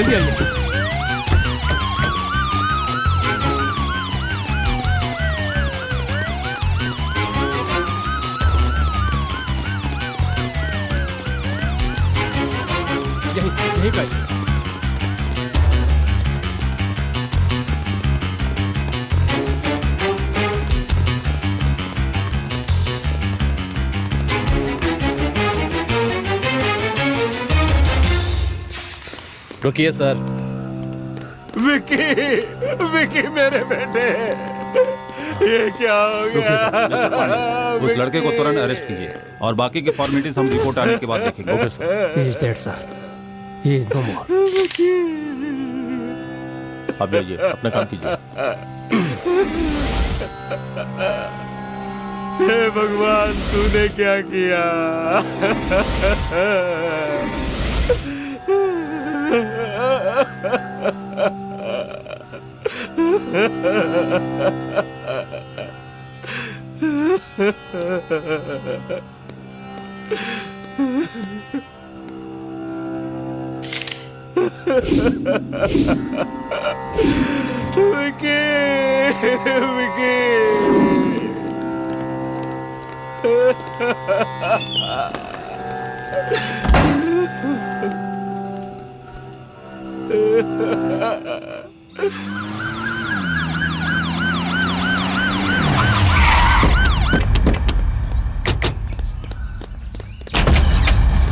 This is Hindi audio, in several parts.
जल्दी आइए। यहीं पर। रुकिए सर। विकी, विकी मेरे बेटे, ये क्या हो गया? उस लड़के को तुरंत अरेस्ट कीजिए और बाकी के फॉर्मेलिटीज हम रिपोर्ट आने के बाद देखेंगे। Okay sir. He is dead, sir. He is no more. आप जाइए, अपना काम कीजिए। हे भगवान, तूने क्या किया? विकी, विकी।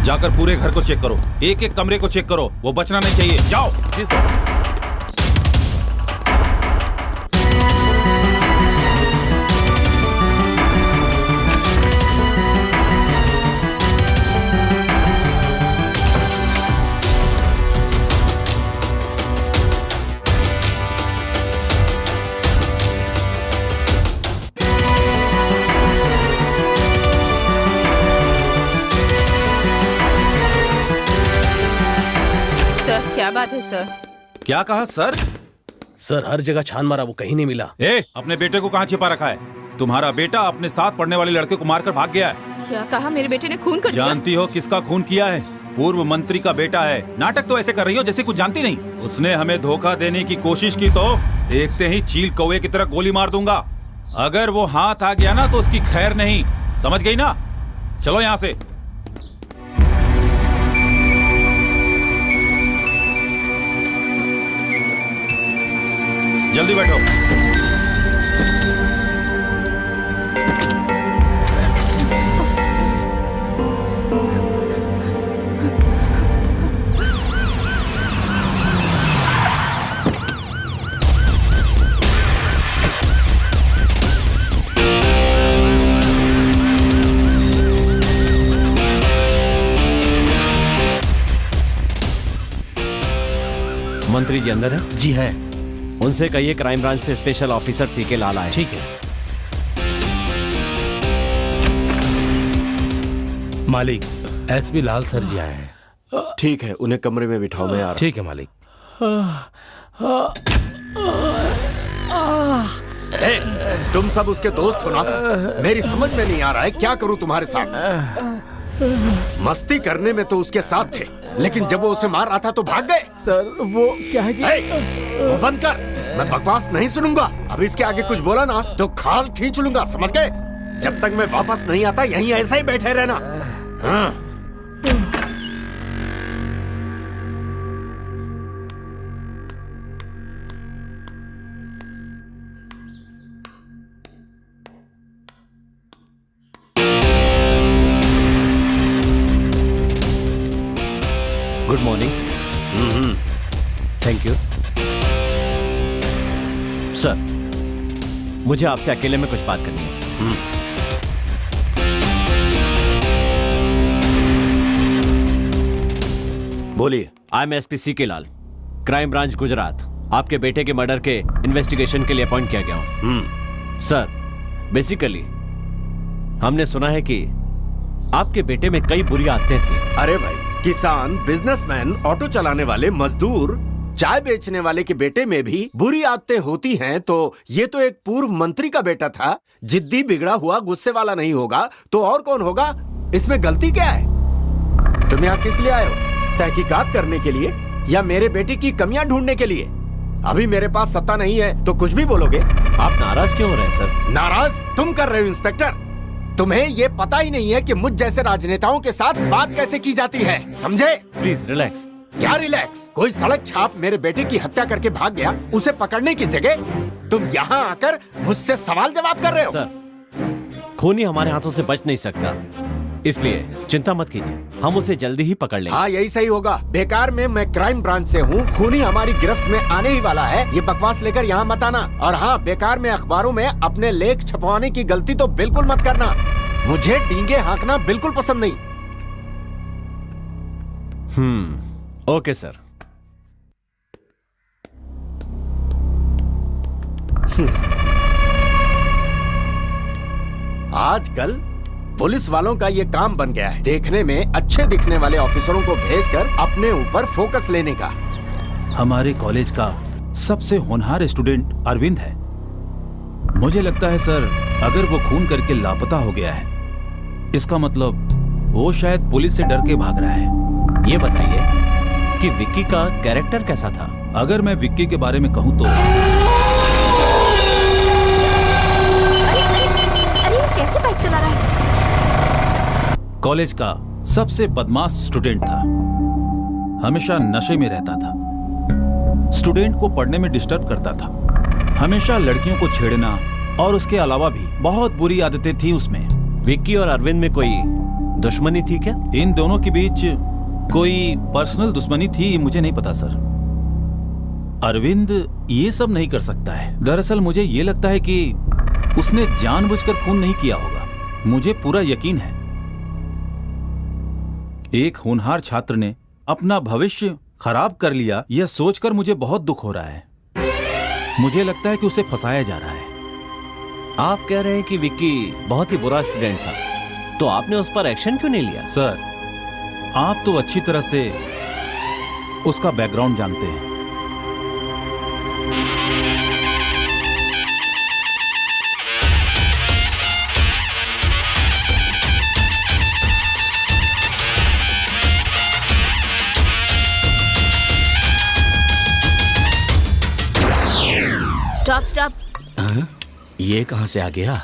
जाकर पूरे घर को चेक करो, एक एक कमरे को चेक करो, वो बचना नहीं चाहिए। जाओ। जी सर। क्या बात है सर? क्या कहा सर? सर हर जगह छान मारा, वो कहीं नहीं मिला। अपने बेटे को कहाँ छिपा रखा है? तुम्हारा बेटा अपने साथ पढ़ने वाले लड़के को मारकर भाग गया है। क्या कहा? मेरे बेटे ने खून कर दिया? जानती हो किसका खून किया है? पूर्व मंत्री का बेटा है। नाटक तो ऐसे कर रही हो जैसे कुछ जानती नहीं। उसने हमें धोखा देने की कोशिश की तो देखते ही चील कौवे की तरह गोली मार दूंगा। अगर वो हाथ आ गया ना तो उसकी खैर नहीं, समझ गई ना? चलो यहाँ से। जल्दी बैठो। मंत्री जी अंदर है? जी है। उनसे कहिए क्राइम ब्रांच से स्पेशल ऑफिसर सीके लाल आए। ठीक है। मालिक, एसपी लाल सर जी आए हैं। ठीक है, उन्हें कमरे में बिठाओ, मैं आ रहा हूं। ठीक है मालिक। तुम सब उसके दोस्त हो ना? मेरी समझ में नहीं आ रहा है क्या करूं तुम्हारे साथ। मस्ती करने में तो उसके साथ थे, लेकिन जब वो उसे मार रहा था तो भाग गए। सर वो क्या है कि वो बंद कर, मैं बकवास नहीं सुनूंगा। अब इसके आगे कुछ बोला ना तो खाल खींच लूंगा, समझ गए? जब तक मैं वापस नहीं आता यहीं ऐसा ही बैठे रहना। हाँ। Good morning. Thank you sir. मुझे आपसे अकेले में कुछ बात करनी है। बोलिए। I am SP C K Lal, crime branch Gujarat. आपके बेटे के मर्डर के इन्वेस्टिगेशन के लिए अपॉइंट किया गया हूं। सर बेसिकली हमने सुना है कि आपके बेटे में कई बुरी आदतें थी। अरे भाई, किसान, बिजनेसमैन, ऑटो चलाने वाले, मजदूर, चाय बेचने वाले के बेटे में भी बुरी आदतें होती हैं, तो ये तो एक पूर्व मंत्री का बेटा था। जिद्दी, बिगड़ा हुआ, गुस्से वाला नहीं होगा तो और कौन होगा? इसमें गलती क्या है? तुम यहाँ किस लिए आए हो? तहकीकात करने के लिए या मेरे बेटे की कमियां ढूंढने के लिए? अभी मेरे पास सत्ता नहीं है तो कुछ भी बोलोगे। आप नाराज क्यों हो रहे हैं सर? नाराज तुम कर रहे हो इंस्पेक्टर। तुम्हें ये पता ही नहीं है कि मुझ जैसे राजनेताओं के साथ बात कैसे की जाती है, समझे? Please relax. क्या रिलैक्स? कोई सड़क छाप मेरे बेटे की हत्या करके भाग गया, उसे पकड़ने की जगह तुम यहाँ आकर मुझसे सवाल जवाब कर रहे हो। सर, खूनी हमारे हाथों से बच नहीं सकता, इसलिए चिंता मत कीजिए, हम उसे जल्दी ही पकड़ लेंगे। हाँ यही सही होगा। बेकार में मैं क्राइम ब्रांच से हूँ, खूनी हमारी गिरफ्त में आने ही वाला है, ये बकवास लेकर यहाँ मत आना। और हाँ, बेकार में अखबारों में अपने लेख छपवाने की गलती तो बिल्कुल मत करना। मुझे डींगे हाँकना बिल्कुल पसंद नहीं। Okay sir. आजकल पुलिस वालों का ये काम बन गया है, देखने में अच्छे दिखने वाले ऑफिसरों को भेजकर अपने ऊपर फोकस लेने का। हमारे कॉलेज का सबसे होनहार स्टूडेंट अरविंद है। मुझे लगता है सर, अगर वो खून करके लापता हो गया है, इसका मतलब वो शायद पुलिस से डर के भाग रहा है। ये बताइए कि विक्की का कैरेक्टर कैसा था? अगर मैं विक्की के बारे में कहूँ तो कैसे बाइक चला रहा है? कॉलेज का सबसे बदमाश स्टूडेंट था, हमेशा नशे में रहता था, स्टूडेंट को पढ़ने में डिस्टर्ब करता था, हमेशा लड़कियों को छेड़ना और उसके अलावा भी बहुत बुरी आदतें थी उसमें। विक्की और अरविंद में कोई दुश्मनी थी क्या? इन दोनों के बीच कोई पर्सनल दुश्मनी थी मुझे नहीं पता सर। अरविंद ये सब नहीं कर सकता है। दरअसल मुझे ये लगता है कि उसने जानबूझकर खून नहीं किया होगा, मुझे पूरा यकीन है। एक होनहार छात्र ने अपना भविष्य खराब कर लिया, यह सोचकर मुझे बहुत दुख हो रहा है। मुझे लगता है कि उसे फंसाया जा रहा है। आप कह रहे हैं कि विक्की बहुत ही बुरा स्टूडेंट था, तो आपने उस पर एक्शन क्यों नहीं लिया? सर, आप तो अच्छी तरह से उसका बैकग्राउंड जानते हैं। Stop stop. ये कहां से आ गया?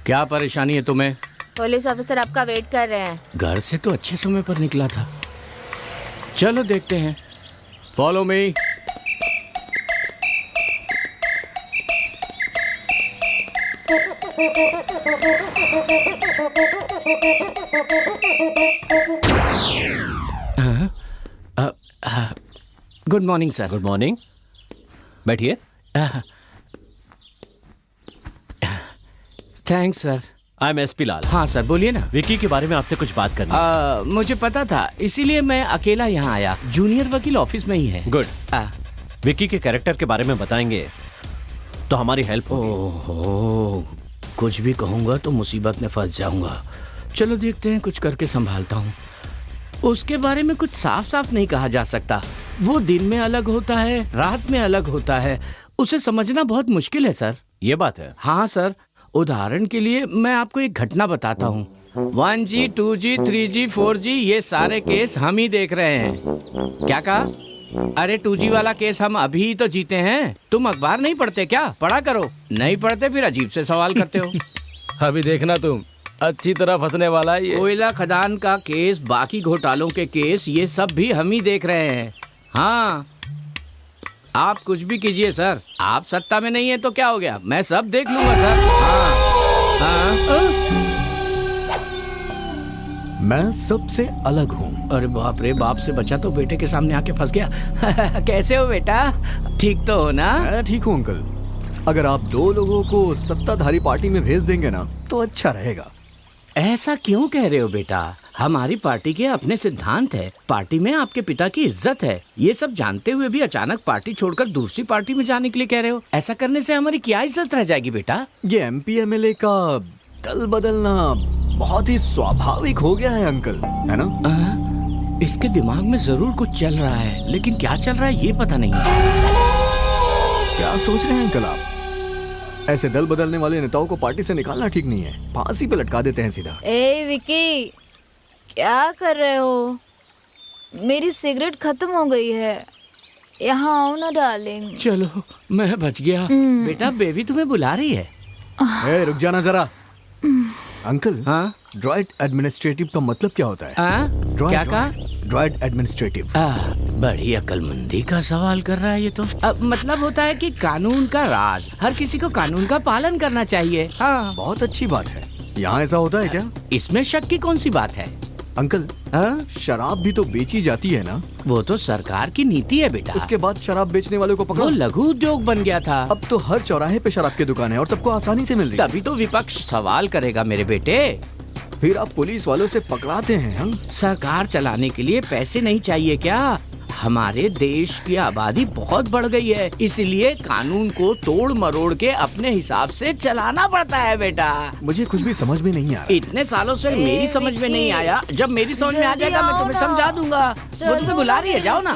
क्या परेशानी है तुम्हें? पुलिस ऑफिसर आपका वेट कर रहे हैं। घर से तो अच्छे समय पर निकला था। चलो देखते हैं। Follow me. Good morning sir. Good morning, बैठिए। Thanks sir. I am SP Lal. हाँ सर, बोलिए ना। विक्की के बारे में आपसे कुछ बात करनी है। मुझे पता था, इसीलिए मैं अकेला यहाँ आया। जूनियर वकील ऑफिस में ही है। गुड। विक्की के कैरेक्टर के बारे में बताएंगे तो हमारी हेल्प होगी। ओहो, कुछ भी कहूँगा तो मुसीबत में फंस जाऊंगा। चलो देखते हैं, कुछ करके संभालता हूँ। उसके बारे में कुछ साफ साफ नहीं कहा जा सकता। वो दिन में अलग होता है, रात में अलग होता है। उसे समझना बहुत मुश्किल है सर। ये बात है। हाँ सर, उदाहरण के लिए मैं आपको एक घटना बताता हूँ। 1G, 2G, 3G, 4G ये सारे केस हम ही देख रहे हैं। क्या कहा? अरे 2G वाला केस हम अभी ही तो जीते हैं। तुम अखबार नहीं पढ़ते क्या? पढ़ा करो। नहीं पढ़ते फिर अजीब से सवाल करते हो। अभी देखना तुम, अच्छी तरह फंसने वाला है ये। कोयला खदान का केस, बाकी घोटालों के केस, ये सब भी हम ही देख रहे हैं। हाँ, आप कुछ भी कीजिए सर, आप सत्ता में नहीं है तो क्या हो गया, मैं सब देख लूंगा सर। हाँ, हाँ। मैं सबसे अलग हूँ। अरे बाप रे, बाप से बचा तो बेटे के सामने आके फंस गया। कैसे हो बेटा? ठीक तो हो ना? मैं ठीक हूँ अंकल। अगर आप 2 लोगों को सत्ताधारी पार्टी में भेज देंगे ना तो अच्छा रहेगा। ऐसा क्यों कह रहे हो बेटा? हमारी पार्टी के अपने सिद्धांत है, पार्टी में आपके पिता की इज्जत है। ये सब जानते हुए भी अचानक पार्टी छोड़कर दूसरी पार्टी में जाने के लिए कह रहे हो। ऐसा करने से हमारी क्या इज्जत रह जाएगी बेटा? ये MP MLA का दल बदलना बहुत ही स्वाभाविक हो गया है अंकल, है ना? इसके दिमाग में जरूर कुछ चल रहा है, लेकिन क्या चल रहा है ये पता नहीं। क्या सोच रहे हैं अंकल आप? ऐसे दल बदलने वाले नेताओं को पार्टी से निकालना ठीक नहीं है, फांसी पे लटका देते हैं सीधा। ए विकी, क्या कर रहे हो? मेरी सिगरेट खत्म हो गई है। यहाँ आओ ना डार्लिंग। चलो मैं बच गया। बेटा बेबी तुम्हें बुला रही है। ए, रुक जाना जरा। अंकल, हाँ ड्राइट एडमिनिस्ट्रेटिव का मतलब क्या होता है? क्या कहा? ड्राइट एडमिनिस्ट्रेटिव। बड़ी अक्लमंदी का सवाल कर रहा है ये तो। मतलब होता है कि कानून का राज, हर किसी को कानून का पालन करना चाहिए। हाँ बहुत अच्छी बात है। यहाँ ऐसा होता है क्या? इसमें शक की कौन सी बात है? अंकल, शराब भी तो बेची जाती है ना? वो तो सरकार की नीति है बेटा। उसके बाद शराब बेचने वालों को पकड़ो। वो लघु उद्योग बन गया था। अब तो हर चौराहे पे शराब की दुकान है और सबको आसानी से मिल रही है। तभी तो विपक्ष सवाल करेगा मेरे बेटे। फिर आप पुलिस वालों से पकड़ाते हैं हम? सरकार चलाने के लिए पैसे नहीं चाहिए क्या? हमारे देश की आबादी बहुत बढ़ गई है, इसलिए कानून को तोड़ मरोड़ के अपने हिसाब से चलाना पड़ता है बेटा। मुझे कुछ भी समझ में नहीं आ रहा। इतने सालों से मेरी समझ में नहीं आया, जब मेरी समझ में आ जाएगा मैं तुम्हें समझा दूंगा। वो तुम्हें बुला रही है, जाओ ना।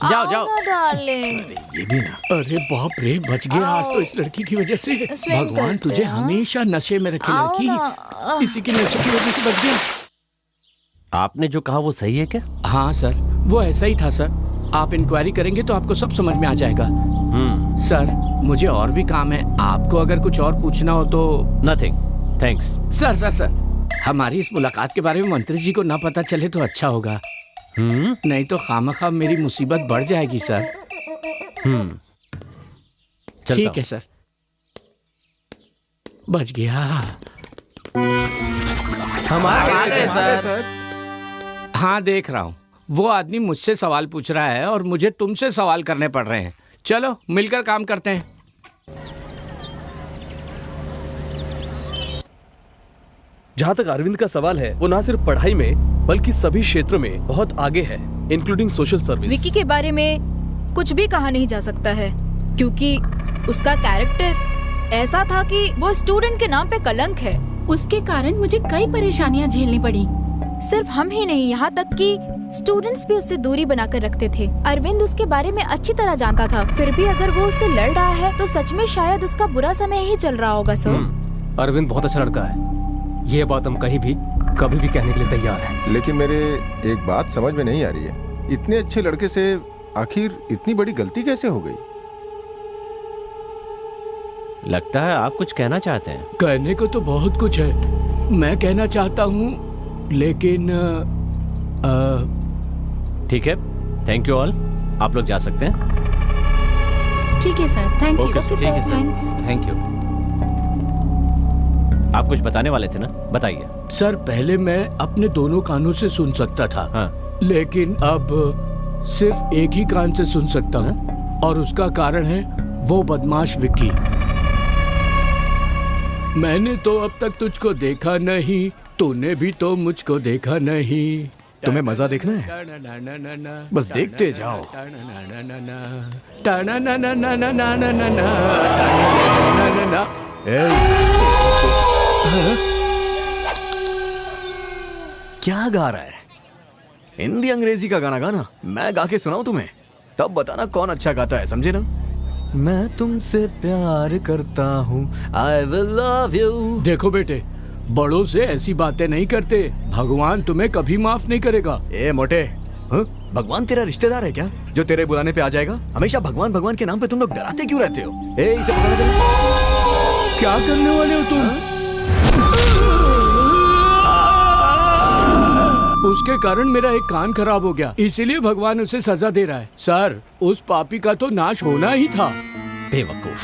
जाओ जाओ डार्लिंग। ये भी ना। अरे बाप रे, बच गया आज तो इस लड़की की वजह से। भगवान तुझे हमेशा नशे में रखे लड़की, इसी की नशे की वजह से बच गया। आपने जो कहा वो सही है क्या? हाँ सर, वो ऐसा ही था सर। आप इंक्वायरी करेंगे तो आपको सब समझ में आ जाएगा। सर मुझे और भी काम है, आपको अगर कुछ और पूछना हो तो। Nothing, thanks. Sir sir sir, हमारी इस मुलाकात के बारे में मंत्री जी को ना पता चले तो अच्छा होगा। नहीं तो खामखा मेरी मुसीबत बढ़ जाएगी सर। ठीक है सर, बच गया। हमारे सर। हाँ देख रहा हूँ, वो आदमी मुझसे सवाल पूछ रहा है और मुझे तुमसे सवाल करने पड़ रहे हैं। चलो मिलकर काम करते हैं। जहाँ तक अरविंद का सवाल है, वो ना सिर्फ पढ़ाई में बल्कि सभी क्षेत्रों में बहुत आगे है, इंक्लूडिंग सोशल सर्विस। विकी के बारे में कुछ भी कहा नहीं जा सकता है, क्योंकि उसका कैरेक्टर ऐसा था कि वो स्टूडेंट के नाम पे कलंक है। उसके कारण मुझे कई परेशानियां झेलनी पड़ी। सिर्फ हम ही नहीं, यहाँ तक कि स्टूडेंट्स भी उससे दूरी बनाकर रखते थे। अरविंद उसके बारे में अच्छी तरह जानता था, फिर भी अगर वो उससे लड़ रहा है तो सच में शायद उसका बुरा समय ही चल रहा होगा। सर अरविंद बहुत अच्छा लड़का है, ये बात हम कहीं भी कभी भी कहने के लिए तैयार हैं। लेकिन मेरे एक बात समझ में नहीं आ रही है, इतने अच्छे लड़के से आखिर इतनी बड़ी गलती कैसे हो गई? लगता है आप कुछ कहना चाहते हैं। कहने को तो बहुत कुछ है, मैं कहना चाहता हूँ, लेकिन ठीक है, थैंक यू ऑल, आप लोग जा सकते हैं। ठीक है sir, thank you. Okay sir, thanks. Thank you. आप कुछ बताने वाले थे ना, बताइए। सर पहले मैं अपने दोनों कानों से सुन सकता था। हाँ। लेकिन अब सिर्फ एक ही कान से सुन सकता हूँ, और उसका कारण है वो बदमाश विक्की। मैंने तो अब तक तुझको देखा नहीं, तूने भी तो मुझको देखा नहीं। तुम्हें मजा देखना है? बस देखते जाओ। क्या गा रहा है? हिंदी अंग्रेजी का गाना गाना, मैं गा के सुनाऊं तुम्हें, तब बताना कौन अच्छा गाता है, समझे ना? मैं तुमसे प्यार करता हूँ, I will love you। देखो बेटे, बड़ों से ऐसी बातें नहीं करते, भगवान तुम्हें कभी माफ नहीं करेगा। ए मोटे, भगवान तेरा रिश्तेदार है क्या जो तेरे बुलाने पे आ जाएगा? हमेशा भगवान भगवान के नाम पे तुम लोग डराते क्यों रहते हो? ए इसे पकड़ने दे। क्या करने वाले हो तुम? उसके कारण मेरा एक कान खराब हो गया, इसीलिए भगवान उसे सजा दे रहा है। सर उस पापी का तो नाश होना ही था। बेवकूफ।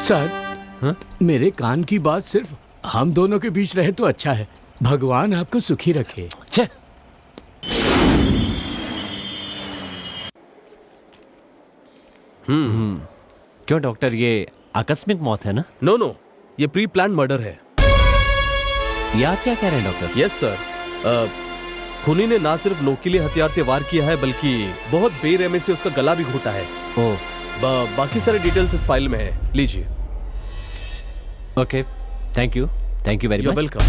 सर मेरे कान की बात सिर्फ हम दोनों के बीच रहे तो अच्छा है। भगवान आपको सुखी रखे। छे। क्यों डॉक्टर, ये आकस्मिक मौत है ना? नो नो, ये प्री प्लान मर्डर है। ये आप क्या कह रहे हैं डॉक्टर? यस सर, खूनी ने ना सिर्फ नोकीले हथियार से वार किया है बल्कि बहुत बेरहमी से उसका गला भी घोटा है। बाकी सारे डिटेल्स इस फाइल में है, लीजिए। Okay, thank you very much. Welcome.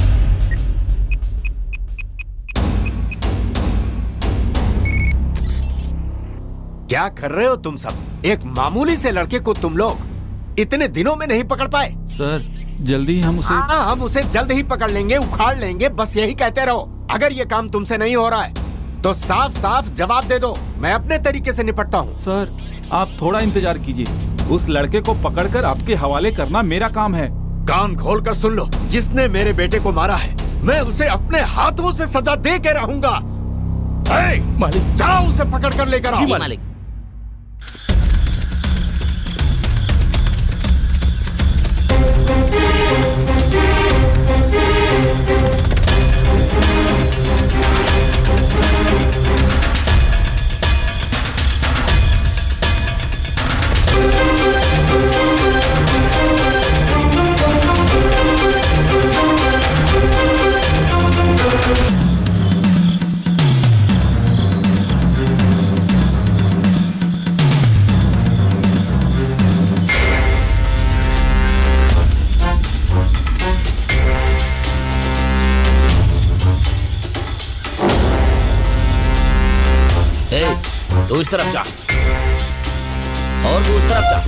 क्या कर रहे हो तुम सब? एक मामूली से लड़के को तुम लोग इतने दिनों में नहीं पकड़ पाए? सर जल्दी हम उसे हाँ, हम उसे जल्द ही पकड़ लेंगे, उखाड़ लेंगे, बस यही कहते रहो। अगर ये काम तुमसे नहीं हो रहा है तो साफ साफ जवाब दे दो, मैं अपने तरीके से निपटता हूँ। सर आप थोड़ा इंतजार कीजिए, उस लड़के को पकड़कर आपके हवाले करना मेरा काम है। कान खोल कर सुन लो, जिसने मेरे बेटे को मारा है मैं उसे अपने हाथों से सजा दे के रहूंगा। मालिक, जाओ उसे पकड़ कर लेकर आओ। जी मालिक। तू इस तरफ जा और तू उस तरफ जा।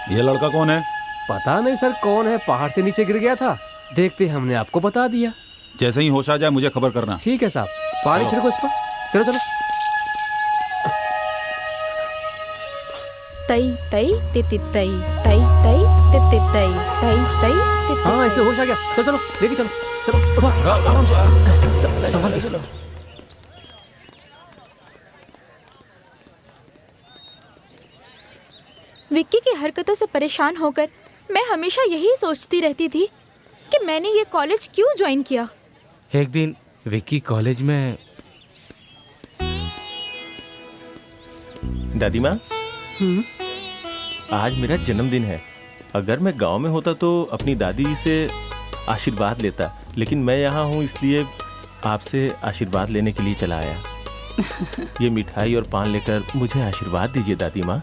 ये लड़का कौन है? पता नहीं सर कौन है, पहाड़ से नीचे गिर गया था, देखते हमने आपको बता दिया। जैसे ही होश आ जाए मुझे खबर करना। ठीक है साहब, पानी छिड़को इस पर। चलो चलो। तई तई तिति तई तई तई तिति तई तई तई तिति। हाँ ऐसे होश आ गया। चलो चलो लेके चलो। चलो उठो आराम से संभाल के चलो। विक्की की हरकतों से परेशान होकर मैं हमेशा यही सोचती रहती थी कि मैंने ये कॉलेज क्यों ज्वाइन किया। एक दिन विक्की कॉलेज में। दादी माँ, आज मेरा जन्मदिन है। अगर मैं गांव में होता तो अपनी दादी जी से आशीर्वाद लेता, लेकिन मैं यहाँ हूँ इसलिए आपसे आशीर्वाद लेने के लिए चला आया। ये मिठाई और पान लेकर मुझे आशीर्वाद दीजिए दादी माँ।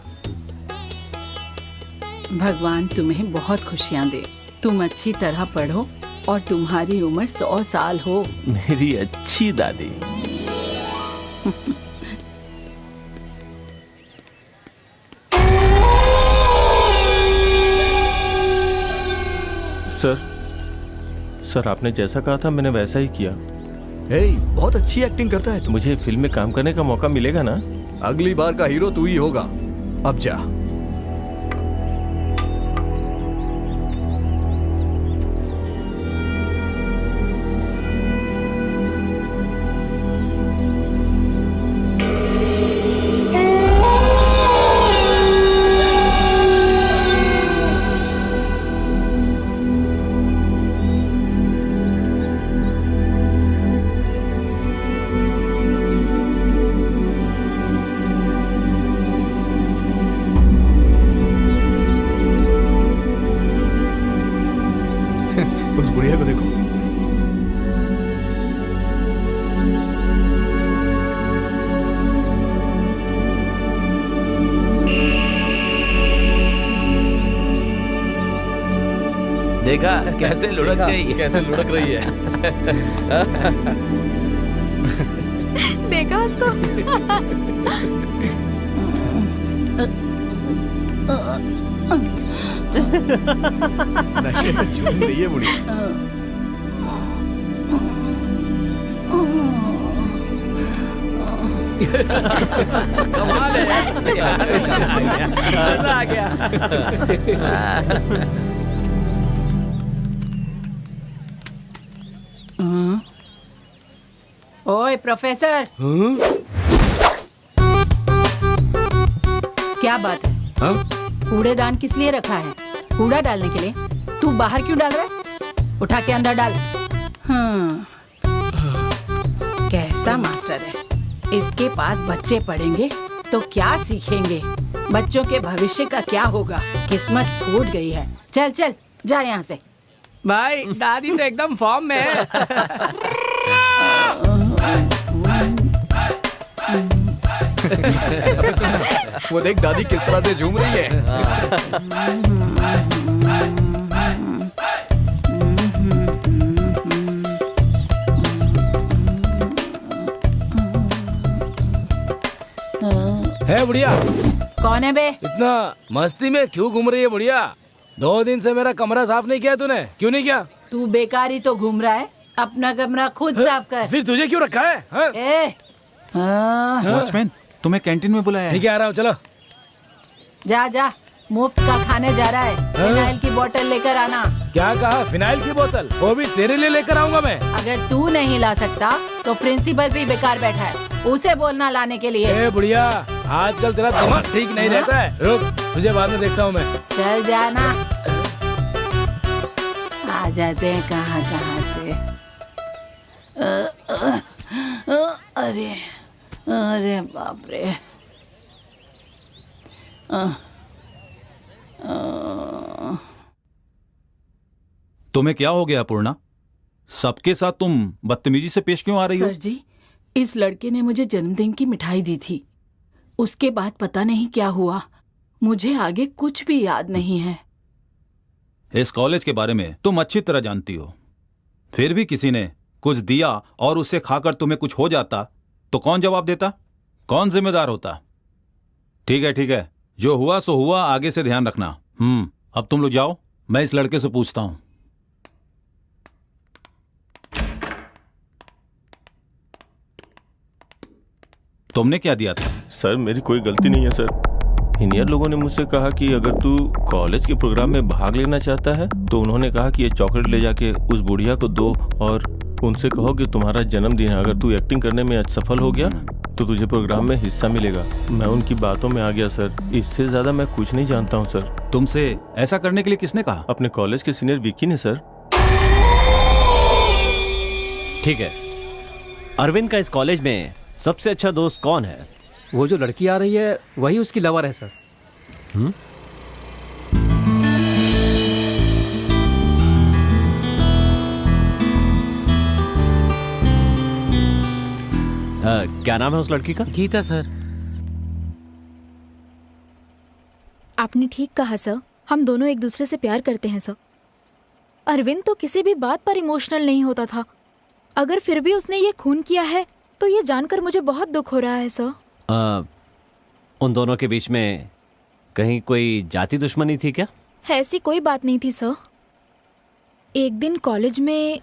भगवान तुम्हें बहुत खुशियाँ दे। तुम अच्छी तरह पढ़ो और तुम्हारी उम्र 100 साल हो। मेरी अच्छी दादी। सर आपने जैसा कहा था मैंने वैसा ही किया। बहुत अच्छी एक्टिंग करता है तू। मुझे फिल्म में काम करने का मौका मिलेगा ना? अगली बार का हीरो तू ही होगा। अब जा। देखा कैसे लुढ़क गई, कैसे लुढ़क रही है। देखा उसको। नशे में झूम रही है बुढ़ी। कमाल है यार, मजा आ गया। ओए प्रोफेसर, क्या बात है? कूड़ेदान किस लिए रखा है? कूड़ा डालने के लिए? तू बाहर क्यों डाल रहा है? उठा के अंदर डाल। कैसा मास्टर है? इसके पास बच्चे पढ़ेंगे तो क्या सीखेंगे? बच्चों के भविष्य का क्या होगा? किस्मत फूट गई है। चल चल जा यहाँ से। भाई दादी तो एकदम फॉर्म में है। वो देख दादी किस तरह से झूम रही है। है बुढ़िया। कौन है बे? इतना मस्ती में क्यों घूम रही है बुढ़िया? 2 दिन से मेरा कमरा साफ नहीं किया तूने, क्यों नहीं किया? तू बेकारी तो घूम रहा है, अपना कमरा खुद साफ कर। फिर तुझे क्यों रखा है? वॉचमैन, तुम्हें कैंटीन में बुलाया है। ठीक है, आ रहा हूँ, चलो। जा जा, मुफ्त का खाने जा रहा है। फिनाइल की बोतल लेकर आना। क्या कहा? फिनाइल की बोतल? वो भी तेरे लिए लेकर आऊंगा मैं। अगर तू नहीं ला सकता तो प्रिंसिपल भी बेकार बैठा है, उसे बोलना लाने के लिए। ए बुढ़िया, आजकल तेरा दिमाग ठीक नहीं रहता है। रुक, तुझे बाद में देखता हूँ मैं। चल जाना। आ जाते हैं कहाँ कहाँ से। अरे अरे बाप रे। तुम्हें क्या हो गया पूर्णा? सबके साथ तुम बदतमीजी से पेश क्यों आ रही हो? सर जी, इस लड़के ने मुझे जन्मदिन की मिठाई दी थी। उसके बाद पता नहीं क्या हुआ, मुझे आगे कुछ भी याद नहीं है। इस कॉलेज के बारे में तुम अच्छी तरह जानती हो, फिर भी किसी ने कुछ दिया और उसे खाकर तुम्हें कुछ हो जाता तो कौन जवाब देता? कौन जिम्मेदार होता? ठीक है, जो हुआ सो हुआ, आगे से ध्यान रखना। अब तुम लोग जाओ, मैं इस लड़के से पूछता हूं। तुमने क्या दिया था? सर मेरी कोई गलती नहीं है सर। सीनियर लोगों ने मुझसे कहा कि अगर तू कॉलेज के प्रोग्राम में भाग लेना चाहता है तो उन्होंने कहा कि ये चॉकलेट ले जाके उस बुढ़िया को दो और उनसे कहो कि तुम्हारा जन्मदिन है, अगर तू एक्टिंग करने में सफल हो गया तो तुझे प्रोग्राम में हिस्सा मिलेगा। मैं उनकी बातों में आ गया सर, इससे ज्यादा मैं कुछ नहीं जानता हूँ सर। तुमसे ऐसा करने के लिए किसने कहा? अपने कॉलेज के सीनियर विक्की ने सर। ठीक है, अरविंद का इस कॉलेज में सबसे अच्छा दोस्त कौन है? वो जो लड़की आ रही है वही उसकी लवर है सर। क्या नाम है उस लड़की का? गीता सर। आपने ठीक कहा सर, हम दोनों एक दूसरे से प्यार करते हैं सर। अरविंद तो किसी भी बात पर इमोशनल नहीं होता था, अगर फिर भी उसने ये खून किया है तो ये जानकर मुझे बहुत दुख हो रहा है सर। उन दोनों के बीच में कहीं कोई जाति दुश्मनी थी क्या? ऐसी कोई बात नहीं थी सर। एक दिन कॉलेज में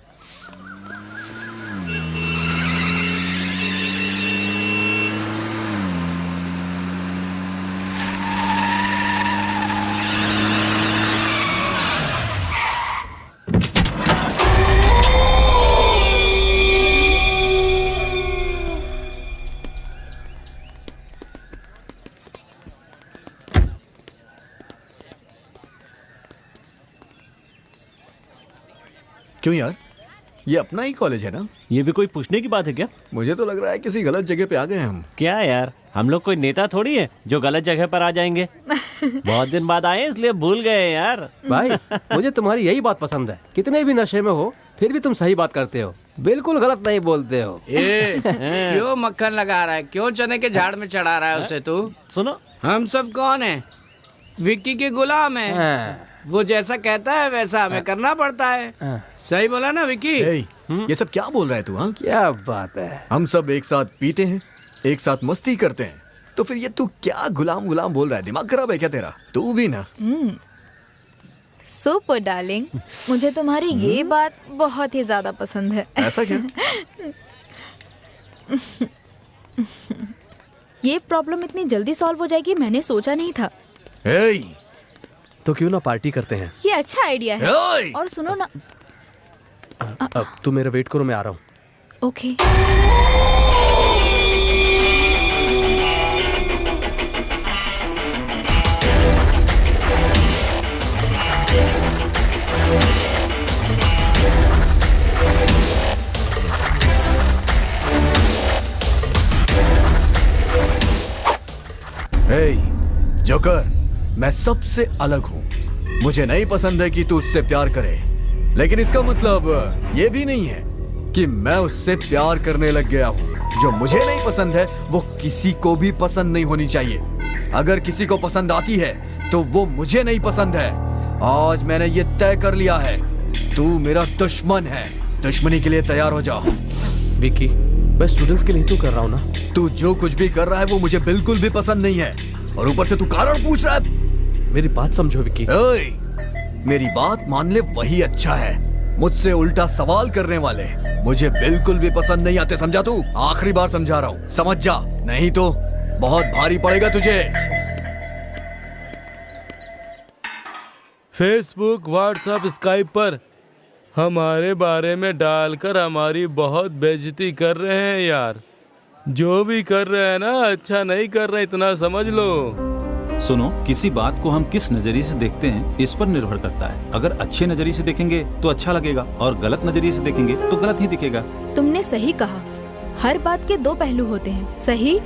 क्यों यार, ये अपना ही कॉलेज है ना? ये भी कोई पूछने की बात है क्या? मुझे तो लग रहा है किसी गलत जगह पे आ गए हम। क्या यार, हम लोग कोई नेता थोड़ी है जो गलत जगह पर आ जाएंगे। बहुत दिन बाद आए इसलिए भूल गए यार। भाई मुझे तुम्हारी यही बात पसंद है, कितने भी नशे में हो फिर भी तुम सही बात करते हो, बिल्कुल गलत नहीं बोलते हो। क्यों मक्खन लगा रहा है? क्यों चने के झाड़ में चढ़ा रहा है उसे? तू सुनो, हम सब कौन है? विक्की के गुलाम है। वो जैसा कहता है वैसा हमें करना पड़ता है। सही बोला ना विक्की? ये सब क्या बोल रहा है तू? हाँ, क्या बात है। हम सब एक साथ पीते हैं, एक साथ मस्ती करते हैं, तो फिर ये तू क्या गुलाम गुलाम बोल रहा है? दिमाग खराब है क्या तेरा? तू भी ना। सुपर डार्लिंग, मुझे तुम्हारी ये बात बहुत ही ज्यादा पसंद है। ऐसा क्या? ये प्रॉब्लम इतनी जल्दी सॉल्व हो जाएगी मैंने सोचा नहीं था। तो क्यों ना पार्टी करते हैं? ये अच्छा आइडिया है। और सुनो ना, अब तू मेरा वेट करो, मैं आ रहा हूँ। ओके। जोकर, मैं सबसे अलग हूँ। मुझे नहीं पसंद है कि तू उससे प्यार करे, लेकिन इसका मतलब ये भी नहीं है कि मैं उससे प्यार करने लग गया हूँ। जो मुझे नहीं पसंद है वो किसी को भी पसंद नहीं होनी चाहिए। अगर किसी को पसंद आती है तो वो मुझे नहीं पसंद है। आज मैंने ये तय कर लिया है, तू मेरा दुश्मन है। दुश्मनी के लिए तैयार हो जा। विक्की, मैं स्टूडेंट्स के लिए तो कर रहा हूँ ना। तू जो कुछ भी कर रहा है वो मुझे बिल्कुल भी पसंद नहीं है, और ऊपर से तू कारण पूछ रहा है। मेरी बात समझो विक्की। मेरी बात मान ले वही अच्छा है। मुझसे उल्टा सवाल करने वाले मुझे बिल्कुल भी पसंद नहीं आते, समझा तू? आखिरी बार समझा रहा हूँ, समझ जा, नहीं तो बहुत भारी पड़ेगा तुझे। फेसबुक, व्हाट्सएप, स्काइप पर हमारे बारे में डालकर हमारी बहुत बेइज्जती कर रहे हैं यार। जो भी कर रहे हैं ना, अच्छा नहीं कर रहे, इतना समझ लो। सुनो, किसी बात को हम किस नजरिए से देखते हैं इस पर निर्भर करता है। अगर अच्छे नजरिए से देखेंगे तो अच्छा लगेगा, और गलत नजरिए से देखेंगे तो गलत ही दिखेगा। तुमने सही कहा, हर बात के दो पहलू होते हैं, सही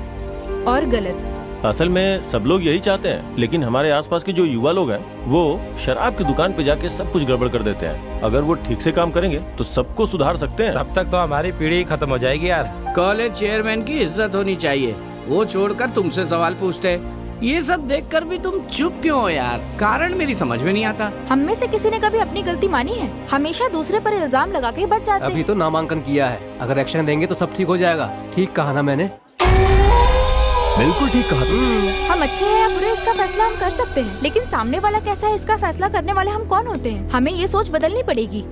और गलत। असल में सब लोग यही चाहते हैं, लेकिन हमारे आसपास के जो युवा लोग हैं वो शराब की दुकान पे जाके सब कुछ गड़बड़ कर देते हैं। अगर वो ठीक से काम करेंगे तो सबको सुधार सकते हैं। तब तक तो हमारी पीढ़ी खत्म हो जाएगी यार। कॉलेज चेयरमैन की इज्जत होनी चाहिए, वो छोड़कर तुमसे सवाल पूछते हैं। ये सब देखकर भी तुम चुप क्यों हो यार? कारण मेरी समझ में नहीं आता। हम में से किसी ने कभी अपनी गलती मानी है? हमेशा दूसरे पर इल्जाम लगा के बच जाते हैं। अभी तो नामांकन किया है, अगर एक्शन देंगे तो सब ठीक हो जाएगा। ठीक कहा ना मैंने? बिल्कुल ठीक कहा तुमने। हम अच्छे हैं या बुरे इसका फैसला हम कर सकते हैं, लेकिन सामने वाला कैसा है इसका फैसला करने वाले हम कौन होते हैं? हमें ये सोच बदलनी पड़ेगी।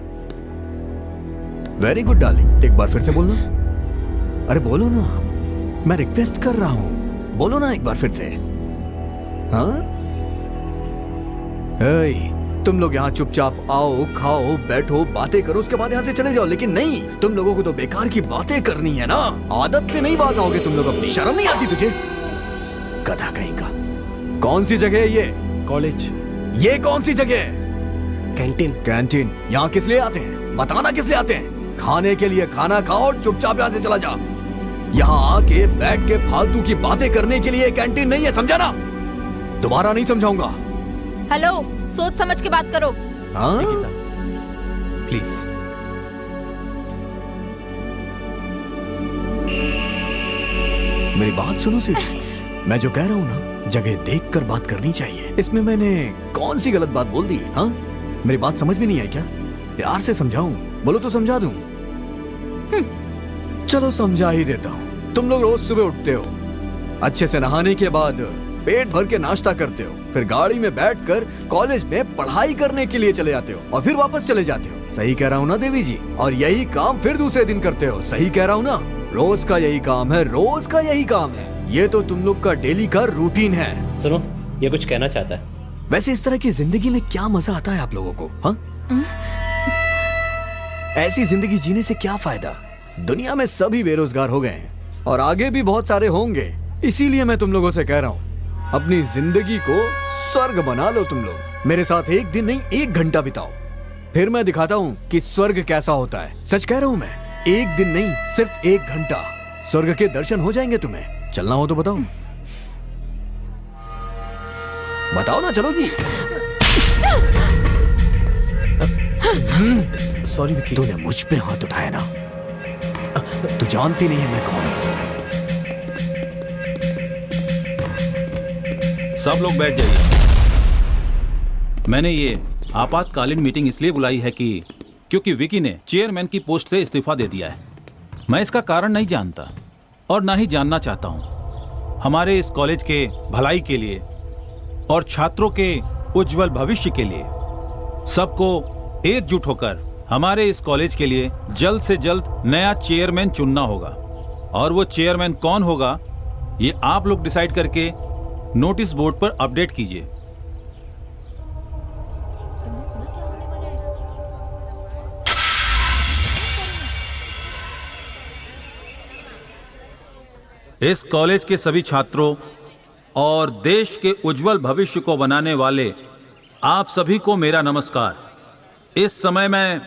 वेरी गुड डार्लिंग, एक बार फिर से बोलना। अरे बोलो ना, मैं रिक्वेस्ट कर रहा हूँ, बोलो ना एक बार फिर से। हाँ? तुम लोग यहाँ चुपचाप आओ, खाओ, बैठो, बातें करो, उसके बाद यहाँ से चले जाओ। लेकिन नहीं, तुम लोगों को तो बेकार की बातें करनी है ना। आदत से नहीं बाज आओगे तुम लोग अपनी। शर्म नहीं आती तुझे? गधा कहीं का। कौन सी जगह है ये? कॉलेज। ये कौन सी जगह है? कैंटीन। कैंटीन यहाँ किस लिए आते हैं? बताना किस लिए आते हैं? खाने के लिए। खाना खाओ और चुपचाप यहाँ से चला जा। यहाँ आके बैठ के फालतू की बातें करने के लिए कैंटीन नहीं है, समझा ना? दोबारा नहीं समझाऊंगा। हेलो, सोच समझ के बात करो। हाँ? प्लीज। मेरी बात सुनो सीधी। मैं जो कह रहा हूँ ना, जगह देखकर बात करनी चाहिए। इसमें मैंने कौन सी गलत बात बोल दी? हाँ, मेरी बात समझ में नहीं आई क्या? प्यार से समझाऊं? बोलो तो समझा दूं। चलो समझा ही देता हूँ। तुम लोग रोज सुबह उठते हो, अच्छे से नहाने के बाद पेट भर के नाश्ता करते हो, फिर गाड़ी में बैठकर कॉलेज में पढ़ाई करने के लिए चले जाते हो और फिर वापस चले जाते हो। सही कह रहा हूँ ना देवी जी? और यही काम फिर दूसरे दिन करते हो। सही कह रहा हूँ ना? रोज का यही काम है, रोज का यही काम है। ये तो तुम लोग का डेली का रूटीन है। सुनो, ये कुछ कहना चाहता है। वैसे इस तरह की जिंदगी में क्या मजा आता है आप लोगों को? हाँ? ऐसी जिंदगी जीने से क्या फायदा? दुनिया में सभी बेरोजगार हो गए हैं और आगे भी बहुत सारे होंगे। इसीलिए मैं तुम लोगों से कह रहा हूँ, अपनी जिंदगी को स्वर्ग बना लो तुम लोग। मेरे साथ एक दिन नहीं, 1 घंटा बिताओ, फिर मैं दिखाता हूँ कि स्वर्ग कैसा होता है। सच कह रहा हूँ मैं, 1 दिन नहीं, सिर्फ 1 घंटा। स्वर्ग के दर्शन हो जाएंगे तुम्हें। चलना हो तो बताओ। बताओ ना, चलो जी। सॉरी विक्की। तूने मुझ पे हाथ उठाया ना, तू जानती नहीं है मैं कौन हूं। सब लोग बैठ जाइए। मैंने ये आपातकालीन मीटिंग इसलिए बुलाई है कि क्योंकि विकी ने चेयरमैन की पोस्ट से इस्तीफा दे दिया है। मैं इसका कारण नहीं जानता और ना ही जानना चाहता हूँ। हमारे इस कॉलेज के भलाई के लिए और छात्रों के उज्जवल भविष्य के लिए सबको एकजुट होकर हमारे इस कॉलेज के लिए जल्द से जल्द नया चेयरमैन चुनना होगा। और वो चेयरमैन कौन होगा ये आप लोग डिसाइड करके नोटिस बोर्ड पर अपडेट कीजिए। इस कॉलेज के सभी छात्रों और देश के उज्जवल भविष्य को बनाने वाले आप सभी को मेरा नमस्कार। इस समय मैं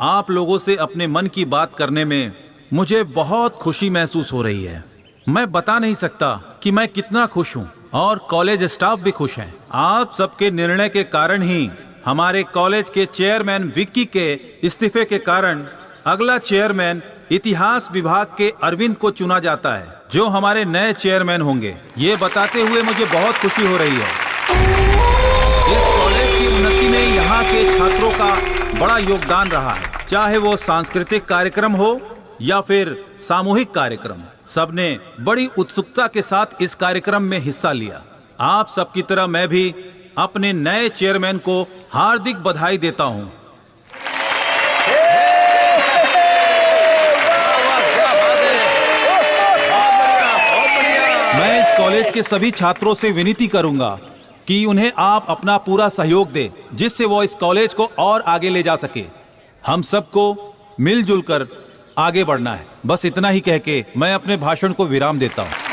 आप लोगों से अपने मन की बात करने में मुझे बहुत खुशी महसूस हो रही है। मैं बता नहीं सकता कि मैं कितना खुश हूं और कॉलेज स्टाफ भी खुश है। आप सबके निर्णय के कारण ही हमारे कॉलेज के चेयरमैन विक्की के इस्तीफे के कारण अगला चेयरमैन इतिहास विभाग के अरविंद को चुना जाता है, जो हमारे नए चेयरमैन होंगे। ये बताते हुए मुझे बहुत खुशी हो रही है। इस कॉलेज की उन्नति में यहाँ के छात्रों का बड़ा योगदान रहा है, चाहे वो सांस्कृतिक कार्यक्रम हो या फिर सामूहिक कार्यक्रम। सबने बड़ी उत्सुकता के साथ इस कार्यक्रम में हिस्सा लिया। आप सबकी तरह मैं भी अपने नए चेयरमैन को हार्दिक बधाई देता हूँ। मैं इस कॉलेज के सभी छात्रों से विनती करूंगा कि उन्हें आप अपना पूरा सहयोग दें, जिससे वो इस कॉलेज को और आगे ले जा सके। हम सबको मिलजुल कर आगे बढ़ना है। बस इतना ही कह के मैं अपने भाषण को विराम देता हूं।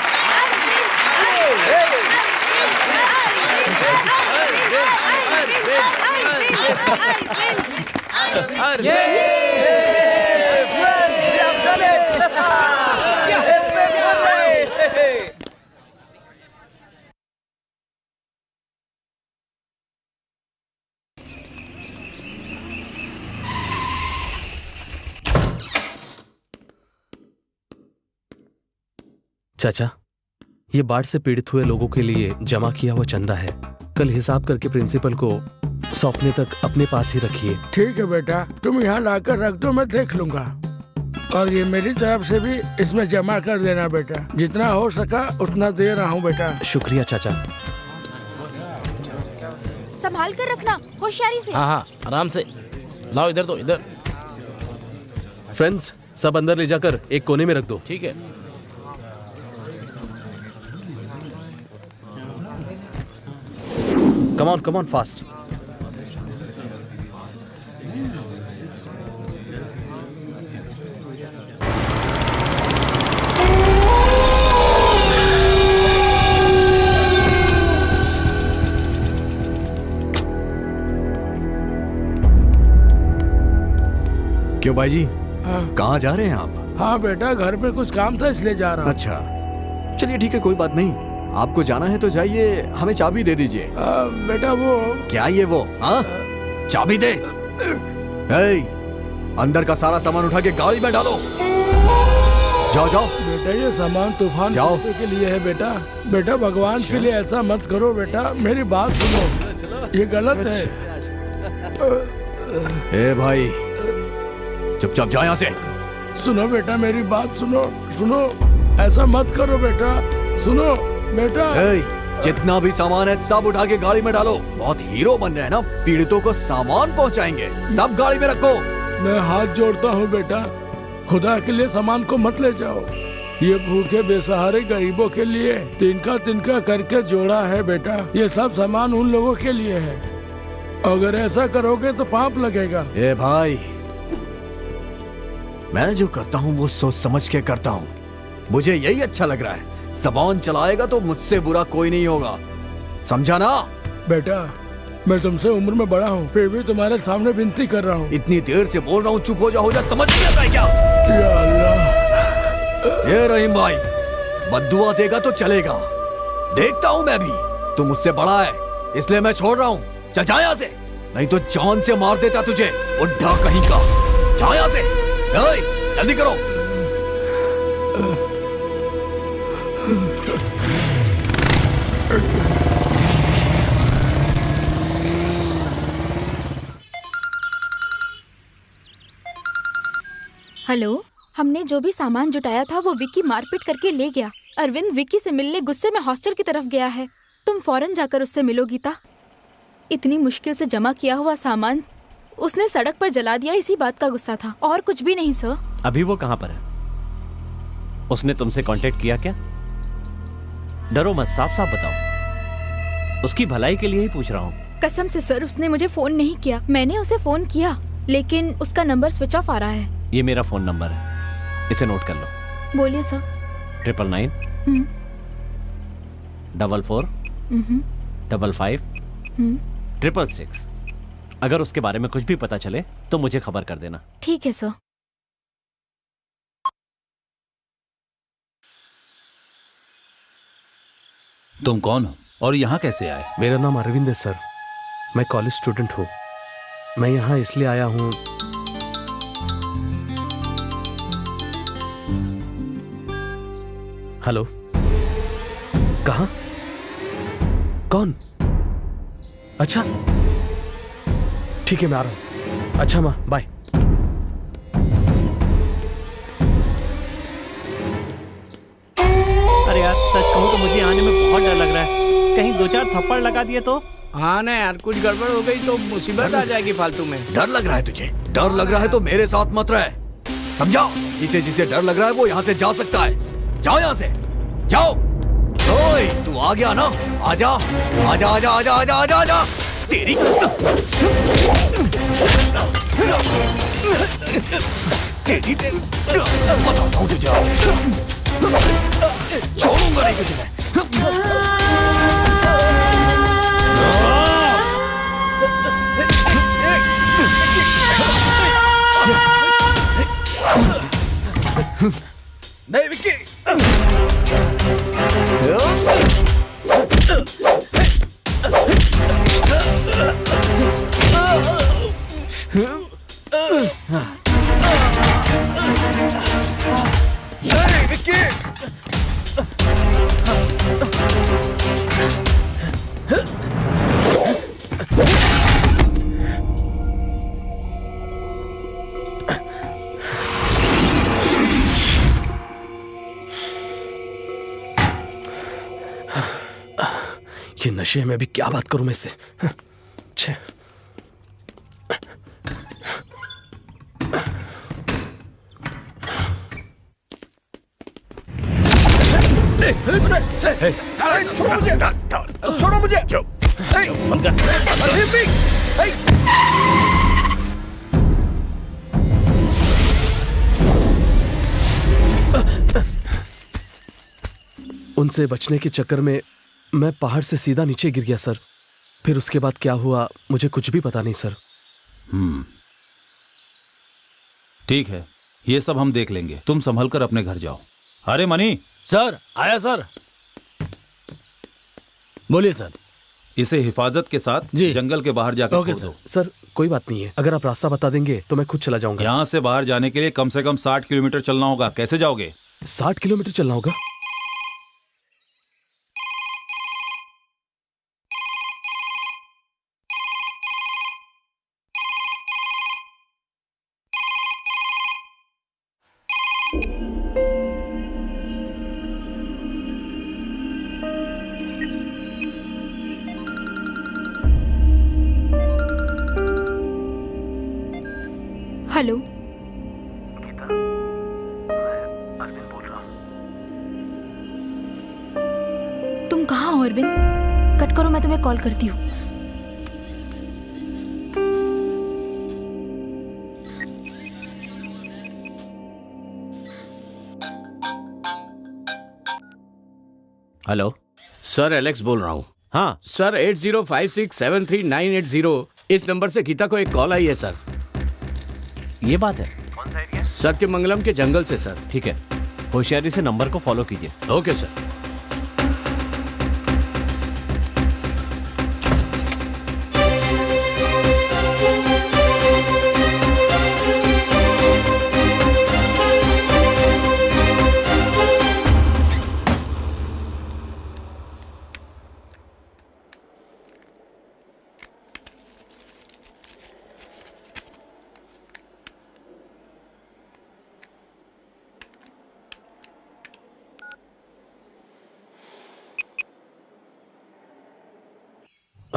चाचा, ये बाढ़ से पीड़ित हुए लोगों के लिए जमा किया हुआ चंदा है। कल हिसाब करके प्रिंसिपल को सौंपने तक अपने पास ही रखिए। ठीक है बेटा, तुम यहाँ लाकर रख दो, मैं देख लूंगा। और ये मेरी तरफ से भी इसमें जमा कर देना बेटा। जितना हो सका उतना दे रहा हूँ बेटा। शुक्रिया चाचा। संभाल कर रखना, होशियारी से। हाँ हाँ, आराम से लाओ। इधर तो इधर। फ्रेंड्स, सब अंदर ले जाकर एक कोने में रख दो। ठीक है। Come on, fast. क्यों भाई जी? हाँ। कहाँ जा रहे हैं आप? हाँ बेटा, घर पे कुछ काम था इसलिए जा रहा हूँ। अच्छा, चलिए ठीक है, कोई बात नहीं। आपको जाना है तो जाइए, हमें चाबी दे दीजिए। बेटा वो क्या ये वो? हाँ, चाबी दे। अंदर का सारा सामान उठा के गाड़ी में डालो। जाओ जाओ। बेटा ये सामान तूफान के लिए है बेटा। बेटा भगवान के लिए ऐसा मत करो बेटा, मेरी बात सुनो, ये गलत है। ए भाई, चुपचाप जाओ यहाँ से। सुनो बेटा, मेरी बात सुनो। सुनो, ऐसा मत करो बेटा। सुनो बेटा। जितना भी सामान है सब उठा के गाड़ी में डालो। बहुत हीरो बन रहे हैं ना, पीड़ितों को सामान पहुंचाएंगे। सब गाड़ी में रखो। मैं हाथ जोड़ता हूँ बेटा, खुदा के लिए सामान को मत ले जाओ। ये भूखे बेसहारे गरीबों के लिए तिनका तिनका करके जोड़ा है बेटा। ये सब सामान उन लोगों के लिए है। अगर ऐसा करोगे तो पाप लगेगा। ए भाई, मैं जो करता हूँ वो सोच समझ के करता हूँ। मुझे यही अच्छा लग रहा है। ज़बान चलाएगा तो मुझसे बुरा कोई नहीं होगा, समझा ना? बेटा, मैं तुमसे उम्र में बड़ा हूँ, फिर भी तुम्हारे सामने विनती कर रहा हूँ। इतनी देर से बोल रहा हूँ, चुप हो जा, समझ नहीं आता है क्या? या अल्लाह। ये रहीम भाई, बद्दुआ देगा तो चलेगा, देखता हूँ मैं भी। तू मुझसे बड़ा है इसलिए मैं छोड़ रहा हूँ। चल जा यहाँ से, नहीं तो जान से मार देता तुझे, बुढ़ा कहीं का। जा यहाँ से, जल्दी करो। हेलो, हमने जो भी सामान जुटाया था वो विक्की मारपीट करके ले गया। अरविंद विक्की से मिलने गुस्से में हॉस्टल की तरफ गया है। तुम फौरन जाकर उससे मिलो गीता। इतनी मुश्किल से जमा किया हुआ सामान उसने सड़क पर जला दिया, इसी बात का गुस्सा था और कुछ भी नहीं सर। अभी वो कहां पर है? उसने तुमसे कांटेक्ट किया क्या? डरो मत, साफ साफ बताओ। उसकी भलाई के लिए ही पूछ रहा हूँ। कसम से सर, उसने मुझे फोन नहीं किया। मैंने उसे फोन किया लेकिन उसका नंबर स्विच ऑफ आ रहा है। ये मेरा फोन नंबर है, इसे नोट कर लो। बोलिए सर। 999 44 55 666। अगर उसके बारे में कुछ भी पता चले तो मुझे खबर कर देना। ठीक है सर। तुम कौन हो और यहाँ कैसे आए? मेरा नाम अरविंद है सर, मैं कॉलेज स्टूडेंट हूँ। मैं यहाँ इसलिए आया हूँ, हेलो, कहाँ? कौन? अच्छा ठीक है, मैं आ रहा हूँ। अच्छा माँ, बाय। अरे यार, सच कहूँ तो मुझे आने में बहुत डर लग रहा है। कहीं 2-4 थप्पड़ लगा दिए तो? हाँ ना यार, कुछ गड़बड़ हो गई तो मुसीबत आ जाएगी फालतू में। डर लग रहा है तुझे? डर लग रहा है तो मेरे साथ मत रहे, समझा? जिसे जिसे डर लग रहा है वो यहाँ से जा सकता है। जाओ यहाँ से, जाओ। ओए, तू आ गया ना? आजा आजा आजा आजा आजा आजा आजा। तेरी तेरी बताता हूँ तुझे, छोड़ूंगा नहीं तुझे मैं। नहीं विक्की, ये नशे में भी क्या बात करूं मैं इससे? छे। छोड़ो मुझे, छोड़ो मुझे। उनसे बचने के चक्कर में मैं पहाड़ से सीधा नीचे गिर गया सर। फिर उसके बाद क्या हुआ मुझे कुछ भी पता नहीं सर। ठीक है, ये सब हम देख लेंगे, तुम संभल कर अपने घर जाओ। अरे मनी। सर, आया सर। बोलिए सर। इसे हिफाजत के साथ जंगल के बाहर जाकर छोड़ दो। सर कोई बात नहीं है, अगर आप रास्ता बता देंगे तो मैं खुद चला जाऊंगा। यहाँ से बाहर जाने के लिए कम से कम 60 किलोमीटर चलना होगा। कैसे जाओगे? 60 किलोमीटर चलना होगा? हेलो गीता, मैं अरविंद बोल रहा हूँ। तुम कहाँ हो अरविंद? कट करो, मैं तुम्हें कॉल करती हूँ। हेलो सर, एलेक्स बोल रहा हूँ। हाँ सर, 8056733980 इस नंबर से गीता को एक कॉल आई है सर। ये बात है? कौन सा एरिया? सत्यमंगलम के जंगल से सर। ठीक है, होशियारी से नंबर को फॉलो कीजिए। Okay sir.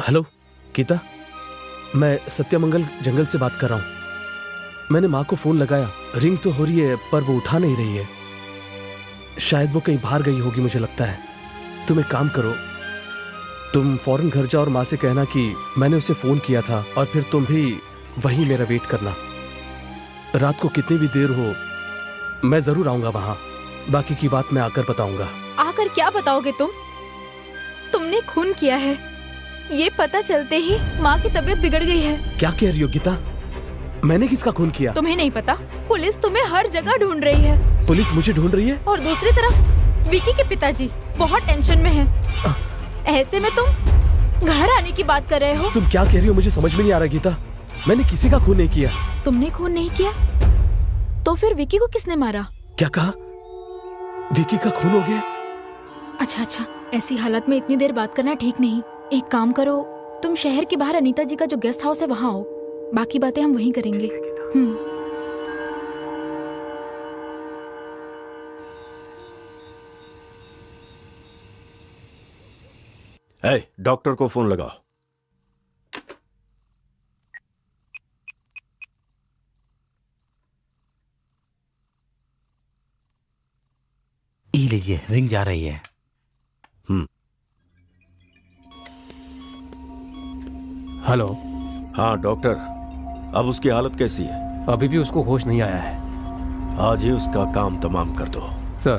हेलो गीता, मैं सत्यमंगल जंगल से बात कर रहा हूँ। मैंने माँ को फोन लगाया, रिंग तो हो रही है पर वो उठा नहीं रही है। शायद वो कहीं बाहर गई होगी मुझे लगता है। तुम एक काम करो, तुम फौरन घर जाओ और माँ से कहना कि मैंने उसे फोन किया था और फिर तुम भी वहीं मेरा वेट करना। रात को कितनी भी देर हो मैं जरूर आऊंगा वहां। बाकी की बात मैं आकर बताऊंगा। आकर क्या बताओगे तुम? तुमने खून किया है, ये पता चलते ही माँ की तबीयत बिगड़ गई है। क्या कह रही हो गीता? मैंने किसका खून किया? तुम्हें नहीं पता? पुलिस तुम्हें हर जगह ढूंढ रही है। पुलिस मुझे ढूंढ रही है? और दूसरी तरफ विकी के पिताजी बहुत टेंशन में हैं। ऐसे में तुम घर आने की बात कर रहे हो? तुम क्या कह रही हो मुझे समझ में नहीं आ रहा गीता। मैंने किसी का खून नहीं किया। तुमने खून नहीं किया तो फिर विकी को किसने मारा? क्या कहा? विकी का खून हो गया? अच्छा, ऐसी हालत में इतनी देर बात करना ठीक नहीं। एक काम करो, तुम शहर के बाहर अनीता जी का जो गेस्ट हाउस है वहाँ आओ, बाकी बातें हम वहीं करेंगे। डॉक्टर को फोन लगाओ। ये लीजिए, रिंग जा रही है। हेलो। हाँ डॉक्टर, अब उसकी हालत कैसी है? अभी भी उसको होश नहीं आया है। आज ही उसका काम तमाम कर दो। सर,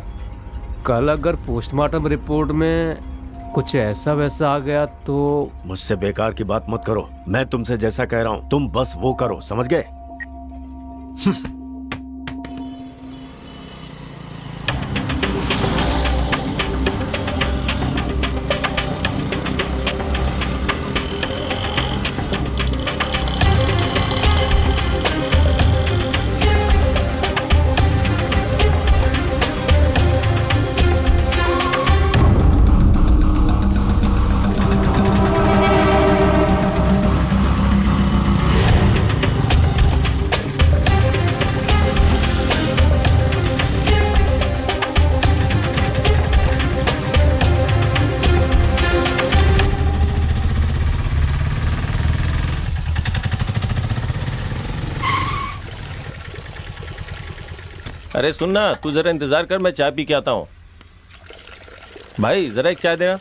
कल अगर पोस्टमार्टम रिपोर्ट में कुछ ऐसा वैसा आ गया तो? मुझसे बेकार की बात मत करो। मैं तुमसे जैसा कह रहा हूँ तुम बस वो करो, समझ गए? अरे सुनना, तू जरा इंतजार कर, मैं चाय पी के आता हूँ। भाई जरा एक चाय देना।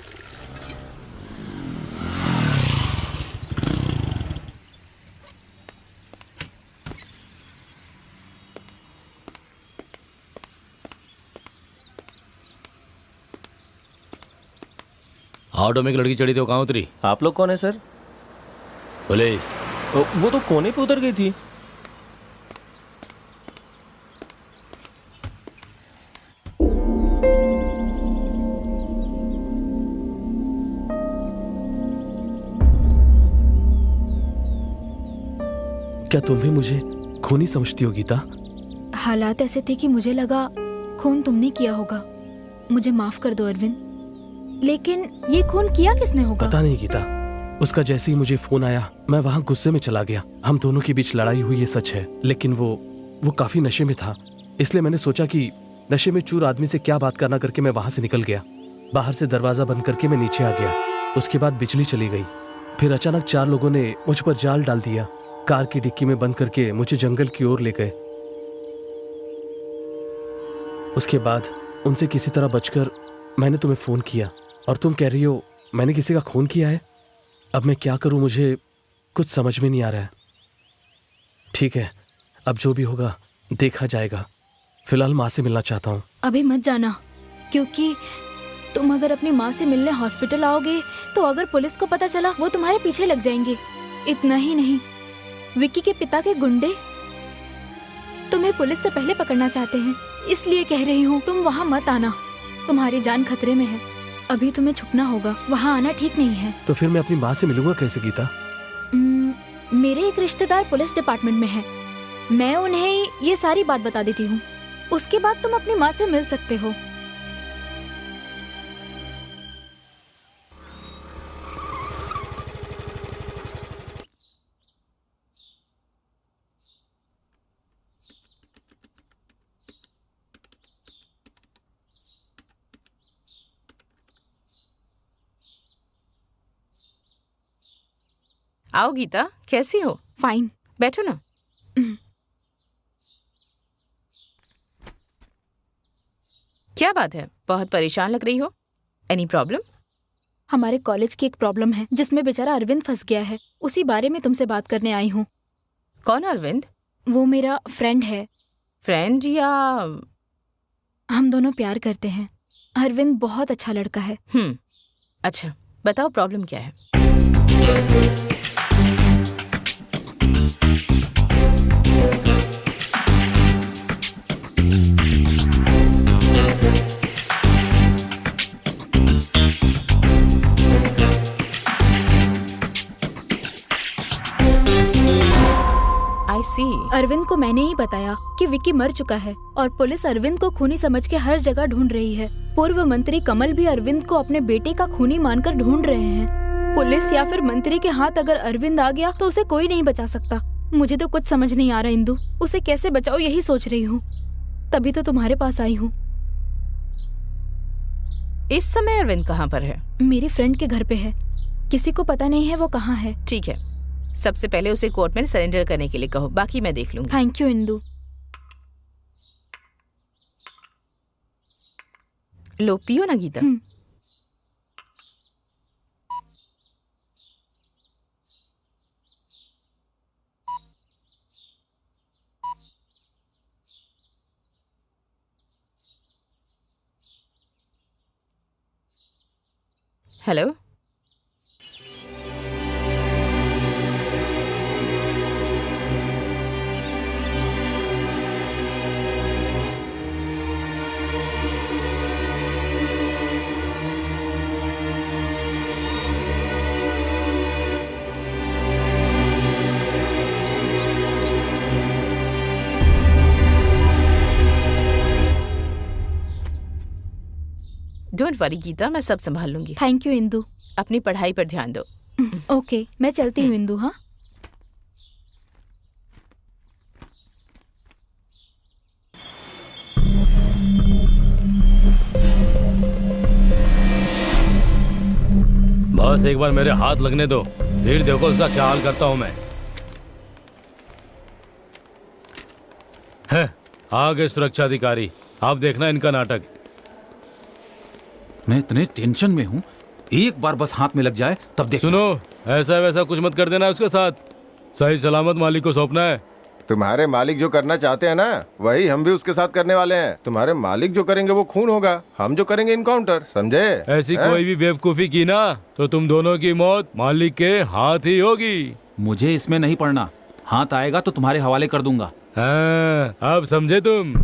ऑटो में एक लड़की चढ़ी थी, वो कहाँ उतरी? आप लोग कौन है सर? पुलिस। वो तो कोने पे उतर गई थी। क्या तुम भी मुझे खूनी समझती हो गीता? हालात ऐसे थे कि मुझे लगा खून तुमने किया होगा। मुझे माफ कर दो अरविंद, लेकिन ये खून किया किसने होगा? पता नहीं गीता, उसका जैसे ही मुझे फोन आया मैं वहाँ गुस्से में चला गया। हम दोनों के बीच लड़ाई हुई ये सच है, लेकिन वो काफी नशे में था। इसलिए मैंने सोचा कि नशे में चूर आदमी से क्या बात करना करके मैं वहां से निकल गया। बाहर से दरवाजा बंद करके मैं नीचे आ गया। उसके बाद बिजली चली गई। फिर अचानक 4 लोगों ने मुझ पर जाल डाल दिया। कार की डिक्की में बंद करके मुझे जंगल की ओर ले गए। उसके बाद उनसे किसी तरह बचकर मैंने तुम्हें फोन किया और तुम कह रही हो मैंने किसी का खून किया है। अब मैं क्या करूं, मुझे कुछ समझ में नहीं आ रहा है। ठीक है, अब जो भी होगा देखा जाएगा। फिलहाल माँ से मिलना चाहता हूँ। अभी मत जाना, क्योंकि तुम अगर अपनी माँ से मिलने हॉस्पिटल आओगे तो अगर पुलिस को पता चला वो तुम्हारे पीछे लग जाएंगे। इतना ही नहीं, विक्की के पिता के गुंडे तुम्हें पुलिस से पहले पकड़ना चाहते हैं। इसलिए कह रही हूँ तुम वहाँ मत आना, तुम्हारी जान खतरे में है। अभी तुम्हें छुपना होगा, वहाँ आना ठीक नहीं है। तो फिर मैं अपनी माँ से मिलूंगा कैसे गीता? मेरे एक रिश्तेदार पुलिस डिपार्टमेंट में है, मैं उन्हें ये सारी बात बता देती हूँ। उसके बाद तुम अपनी माँ से मिल सकते हो। आओ गीता, कैसी हो? फाइन। बैठो ना। क्या बात है, बहुत परेशान लग रही हो? Any problem? हमारे कॉलेज की एक प्रॉब्लम है जिसमें बेचारा अरविंद फंस गया है, उसी बारे में तुमसे बात करने आई हूँ। कौन अरविंद? वो मेरा फ्रेंड है। फ्रेंड या? हम दोनों प्यार करते हैं। अरविंद बहुत अच्छा लड़का है। अच्छा, बताओ प्रॉब्लम क्या है? I see. अरविंद को मैंने ही बताया कि विक्की मर चुका है और पुलिस अरविंद को खूनी समझ के हर जगह ढूंढ रही है। पूर्व मंत्री कमल भी अरविंद को अपने बेटे का खूनी मानकर ढूंढ रहे हैं। पुलिस या फिर मंत्री के हाथ अगर अरविंद आ गया तो उसे कोई नहीं बचा सकता। मुझे तो कुछ समझ नहीं आ रहा इंदु, उसे कैसे बचाओ यही सोच रही हूँ, तभी तो तुम्हारे पास आई हूँ। इस समय अरविंद कहाँ पर है? मेरी फ्रेंड के घर पे है, किसी को पता नहीं है वो कहाँ है। ठीक है, सबसे पहले उसे कोर्ट में सरेंडर करने के लिए कहो, बाकी मैं देख लूंगी। Thank you Indu. लो पियो ना Geeta. Hello, don't worry Geeta, मैं सब संभाल लूंगी। Thank you Indu. अपनी पढ़ाई पर ध्यान दो। ओके, मैं चलती हूँ इंदु। हाँ, बस एक बार मेरे हाथ लगने दो, फिर देखो उसका क्या हाल करता हूं मैं। है, आ गए सुरक्षा अधिकारी, आप देखना इनका नाटक। मैं इतने टेंशन में हूँ, एक बार बस हाथ में लग जाए तब देख। सुनो, ऐसा वैसा कुछ मत कर देना उसके साथ, सही सलामत मालिक को सौंपना है। तुम्हारे मालिक जो करना चाहते हैं ना, वही हम भी उसके साथ करने वाले हैं। तुम्हारे मालिक जो करेंगे वो खून होगा, हम जो करेंगे इनकाउंटर, समझे? ऐसी कोई भी बेवकूफी की ना तो तुम दोनों की मौत मालिक के हाथ ही होगी। मुझे इसमें नहीं पड़ना, हाथ आएगा तो तुम्हारे हवाले कर दूंगा। हाँ, अब समझे तुम।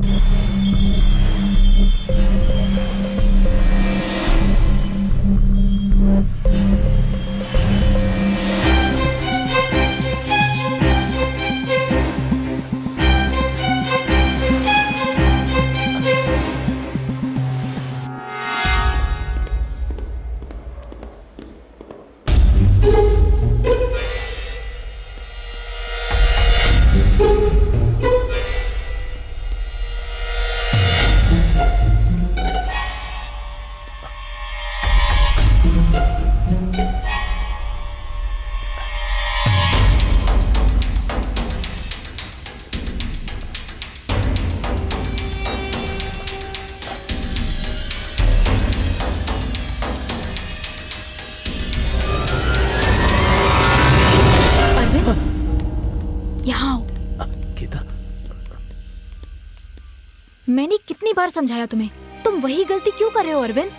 मैंने कितनी बार समझाया तुम्हें, तुम वही गलती क्यों कर रहे हो अरविंद?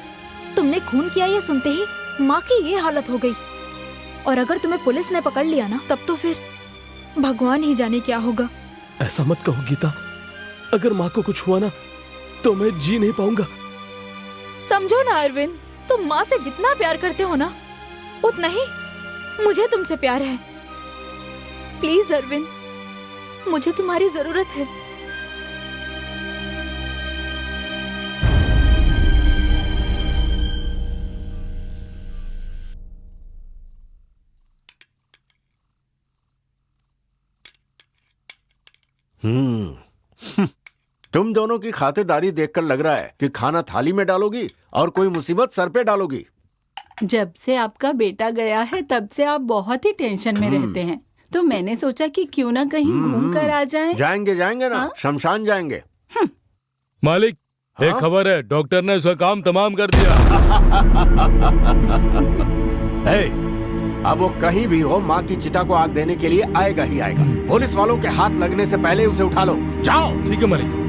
तुमने खून किया ये सुनते ही माँ की ये हालत हो गई, और अगर तुम्हें पुलिस ने पकड़ लिया ना, तब तो फिर भगवान ही जाने क्या होगा। ऐसा मत कहो गीता, अगर माँ को कुछ हुआ ना तो मैं जी नहीं पाऊंगा। समझो ना अरविंद, तुम माँ से जितना प्यार करते हो ना, उतना ही मुझे तुमसे प्यार है। प्लीज अरविंद, मुझे तुम्हारी जरूरत है। तुम दोनों की खातिरदारी देखकर लग रहा है कि खाना थाली में डालोगी और कोई मुसीबत सर पे डालोगी। जब से आपका बेटा गया है तब से आप बहुत ही टेंशन में रहते हैं, तो मैंने सोचा कि क्यों ना कहीं घूम कर आ जाएं। जाएंगे ना, शमशान जाएंगे। मालिक, एक खबर है, डॉक्टर ने उसका काम तमाम कर दिया। अब वो कहीं भी हो, माँ की चिता को आग देने के लिए आएगा ही आएगा। पुलिस वालों के हाथ लगने से पहले उसे उठा लो। जाओ। ठीक है मालिक।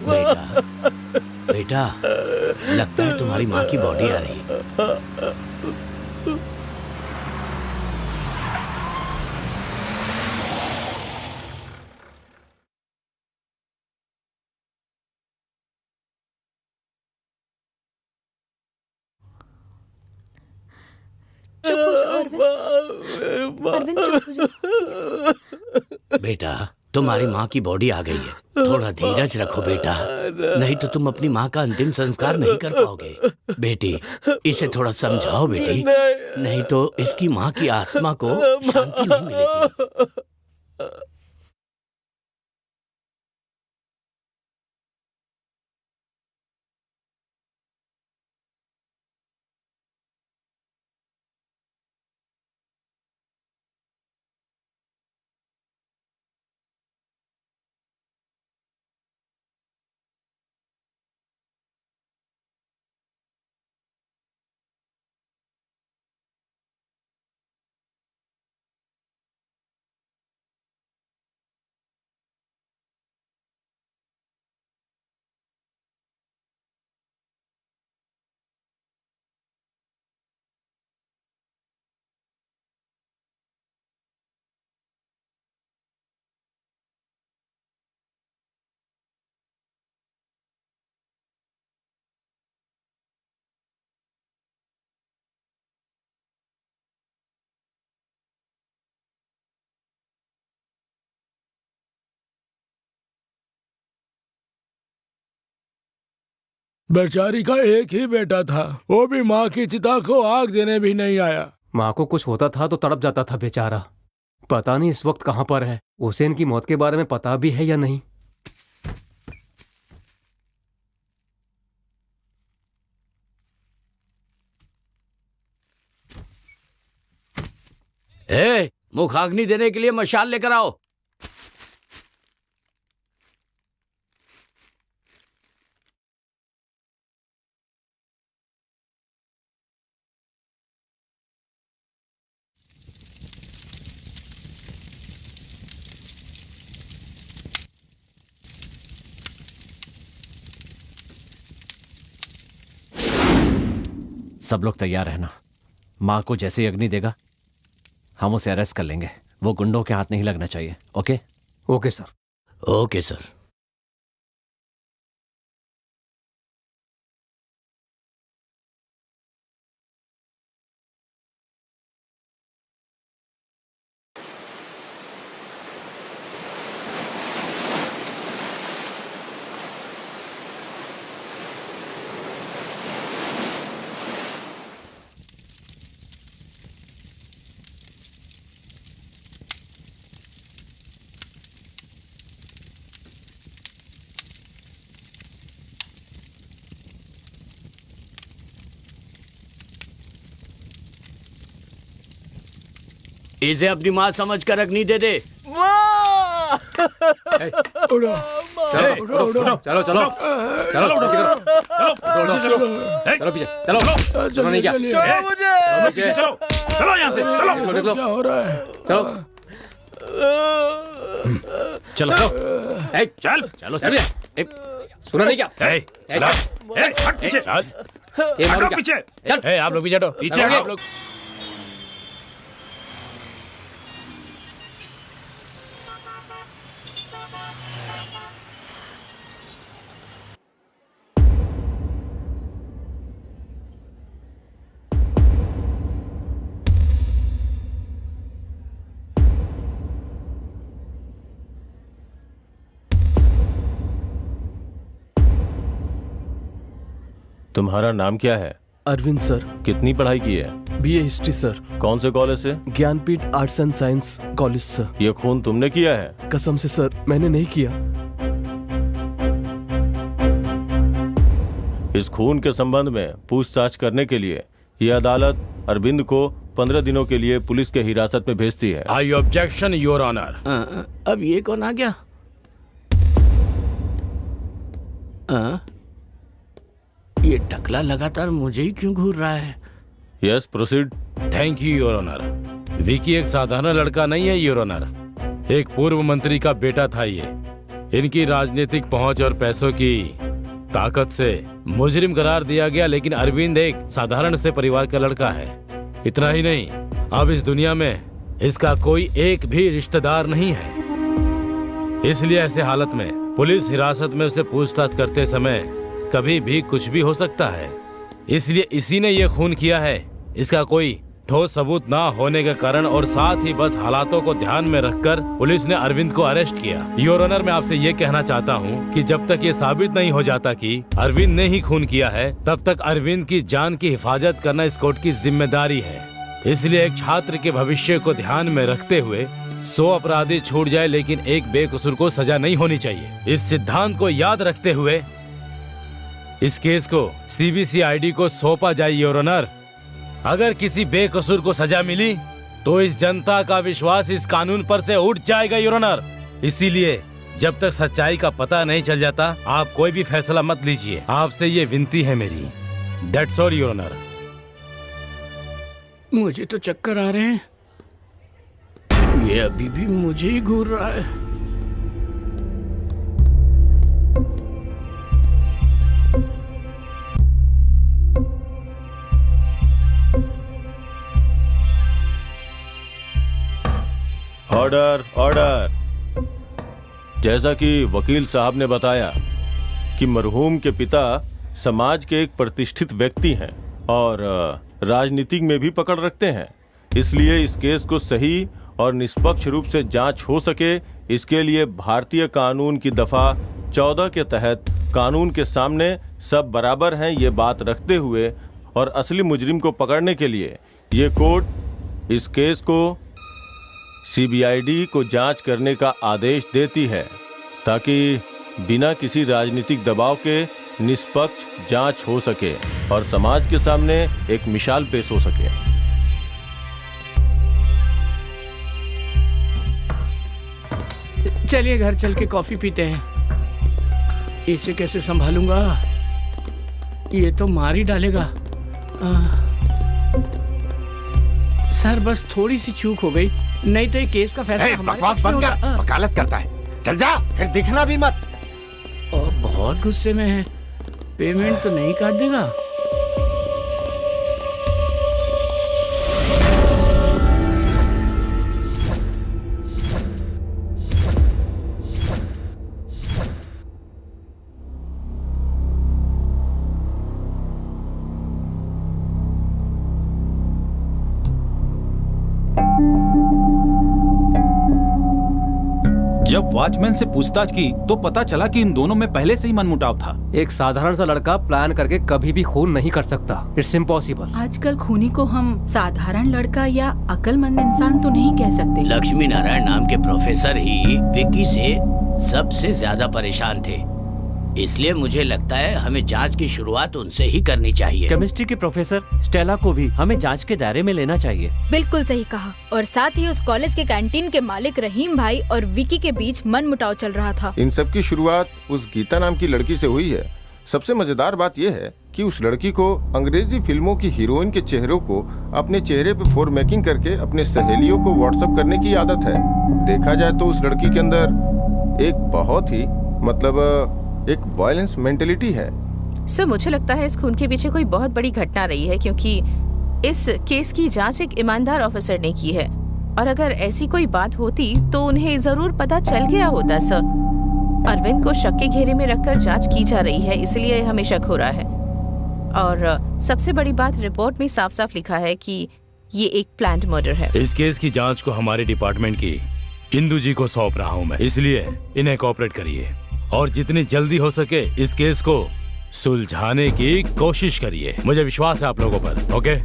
बेटा, बेटा, लगता है तुम्हारी माँ की बॉडी आ रही है। चुप हो जाओ अरविंद। अरविंद चुप हो जाओ। बेटा, तुम्हारी माँ की बॉडी आ गई है, थोड़ा धीरज रखो बेटा, नहीं तो तुम अपनी माँ का अंतिम संस्कार नहीं कर पाओगे। बेटी, इसे थोड़ा समझाओ बेटी, नहीं तो इसकी माँ की आत्मा को शांति नहीं मिलेगी। बेचारी का एक ही बेटा था, वो भी माँ की चिता को आग देने भी नहीं आया। माँ को कुछ होता था तो तड़प जाता था बेचारा। पता नहीं इस वक्त कहाँ पर है। उसे इनकी मौत के बारे में पता भी है या नहीं। मुखाग्नि देने के लिए मशाल लेकर आओ। सब लोग तैयार रहना। माँ को जैसे ही अग्नि देगा हम उसे अरेस्ट कर लेंगे। वो गुंडों के हाथ नहीं लगना चाहिए। Okay? Okay sir. Okay sir. इसे अपनी माँ समझ कर अग्नि दे दे। उड़ो चलो चलो चलो चलो चलो पीछे चलो चलो नहीं क्या चलो यहाँ से चलो। क्या हो रहा है? चलो चलो चल चलो चल सुना नहीं क्या? हट पीछे हटो पीछे चल आप लोग पीछे हटो। पीछे आप लोग। तुम्हारा नाम क्या है? अरविंद सर। कितनी पढ़ाई की है? BA history sir. कौन से कॉलेज से? Jnanpith arts and science college sir. ये खून तुमने किया है? कसम से सर मैंने नहीं किया। इस खून के संबंध में पूछताछ करने के लिए यह अदालत अरविंद को 15 दिनों के लिए पुलिस के हिरासत में भेजती है। आई ऑब्जेक्शन योर ऑनर। अब ये कौन आ गया? ये टकला लगातार मुझे ही क्यों घूर रहा है? Yes proceed. Thank you your honour. Vicky एक साधारण लड़का नहीं है योर ऑनर। एक पूर्व मंत्री का बेटा था ये। इनकी राजनीतिक पहुंच और पैसों की ताकत से मुजरिम करार दिया गया, लेकिन अरविंद एक साधारण से परिवार का लड़का है। इतना ही नहीं, अब इस दुनिया में इसका कोई एक भी रिश्तेदार नहीं है। इसलिए ऐसे हालत में पुलिस हिरासत में उसे पूछताछ करते समय कभी भी कुछ भी हो सकता है। इसलिए इसी ने यह खून किया है। इसका कोई ठोस सबूत ना होने के कारण और साथ ही बस हालातों को ध्यान में रखकर पुलिस ने अरविंद को अरेस्ट किया। योर ऑनर, मैं आपसे ये कहना चाहता हूँ कि जब तक ये साबित नहीं हो जाता कि अरविंद ने ही खून किया है, तब तक अरविंद की जान की हिफाजत करना इस कोर्ट की जिम्मेदारी है। इसलिए एक छात्र के भविष्य को ध्यान में रखते हुए 100 अपराधी छूट जाए, लेकिन एक बेकसूर को सजा नहीं होनी चाहिए। इस सिद्धांत को याद रखते हुए इस केस को सीबीसीआईडी को सौंपा जाए योर ऑनर। अगर किसी बेकसूर को सजा मिली तो इस जनता का विश्वास इस कानून पर से उठ जाएगा योर ऑनर। इसीलिए जब तक सच्चाई का पता नहीं चल जाता, आप कोई भी फैसला मत लीजिए। आपसे ये विनती है मेरी। That's all your honour. मुझे तो चक्कर आ रहे हैं। ये अभी भी मुझे ही घूर रहा है। Order order. जैसा कि वकील साहब ने बताया कि मरहूम के पिता समाज के एक प्रतिष्ठित व्यक्ति हैं और राजनीति में भी पकड़ रखते हैं। इसलिए इस केस को सही और निष्पक्ष रूप से जांच हो सके, इसके लिए भारतीय कानून की दफा 14 के तहत कानून के सामने सब बराबर हैं ये बात रखते हुए और असली मुजरिम को पकड़ने के लिए ये कोर्ट इस केस को सीबीआईडी को जांच करने का आदेश देती है, ताकि बिना किसी राजनीतिक दबाव के निष्पक्ष जांच हो सके और समाज के सामने एक मिसाल पेश हो सके। चलिए घर चल के कॉफी पीते हैं। इसे कैसे संभालूंगा? ये तो मार ही डालेगा। सर बस थोड़ी सी चूक हो गई, नहीं तो ये केस का फैसला हमारे बकवास बंद कर, वकालत करता है। चल जा, फिर दिखना भी मत। और बहुत गुस्से में है। पेमेंट तो नहीं काट देगा? जब वॉचमैन से पूछताछ की तो पता चला कि इन दोनों में पहले से ही मनमुटाव था। एक साधारण सा लड़का प्लान करके कभी भी खून नहीं कर सकता। It's impossible. आजकल खूनी को हम साधारण लड़का या अक्लमंद इंसान तो नहीं कह सकते। लक्ष्मी नारायण नाम के प्रोफेसर ही विक्की से सबसे ज्यादा परेशान थे। इसलिए मुझे लगता है हमें जांच की शुरुआत उनसे ही करनी चाहिए। केमिस्ट्री की प्रोफेसर स्टेला को भी हमें जांच के दायरे में लेना चाहिए। बिल्कुल सही कहा। और साथ ही उस कॉलेज के कैंटीन के मालिक रहीम भाई और विकी के बीच मनमुटाव चल रहा था। इन सब की शुरुआत उस गीता नाम की लड़की से हुई है। सबसे मजेदार बात यह है कि उस लड़की को अंग्रेजी फिल्मों की हीरोइन के चेहरों को अपने चेहरे पे फोर मेकिंग करके अपने सहेलियों को व्हाट्सएप करने की आदत है। देखा जाए तो उस लड़की के अंदर एक बहुत ही एक वायलेंस मेंटेलिटी है। सर मुझे लगता है इस खून के पीछे कोई बहुत बड़ी घटना रही है, क्योंकि इस केस की जांच एक ईमानदार ऑफिसर ने की है, और अगर ऐसी कोई बात होती तो उन्हें जरूर पता चल गया होता। सर अरविंद को शक के घेरे में रखकर जांच की जा रही है, इसलिए हमें शक हो रहा है। और सबसे बड़ी बात, रिपोर्ट में साफ साफ लिखा है कि ये एक प्लान्ड मर्डर है। इस केस की जांच को हमारे डिपार्टमेंट की इंदु जी को सौंप रहा हूँ मैं, इसलिए इन्हें कोऑपरेट करिए और जितनी जल्दी हो सके इस केस को सुलझाने की कोशिश करिए। मुझे विश्वास है आप लोगों पर। ओके?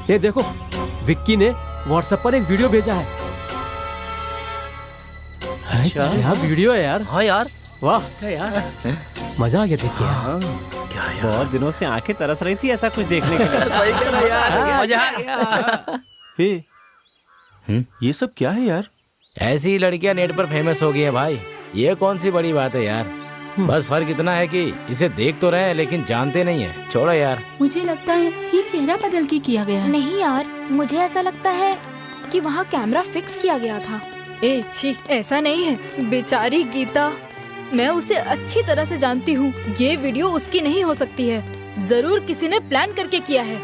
ये देखो, विक्की ने व्हाट्सएप पर एक वीडियो भेजा है। अच्छा, क्या वीडियो है यार। हाँ यार, वाह यार, मजा आ गया देख के। क्या यार? बहुत दिनों से आंखें तरस रही थी ऐसा कुछ देखने के लिए। सही कह रहा यार, मजा आ गया। ये सब क्या है यार? ऐसी ही लड़कियां नेट पर फेमस हो गई है भाई, ये कौन सी बड़ी बात है यार। बस फर्क इतना है कि इसे देख तो रहे हैं लेकिन जानते नहीं है। छोड़ो यार। मुझे लगता है ये चेहरा बदल के किया गया है। नहीं यार, मुझे ऐसा लगता है कि वहाँ कैमरा फिक्स किया गया था। ए छी, ऐसा नहीं है। बेचारी गीता, मैं उसे अच्छी तरह से जानती हूँ। ये वीडियो उसकी नहीं हो सकती है। जरूर किसी ने प्लान करके किया है।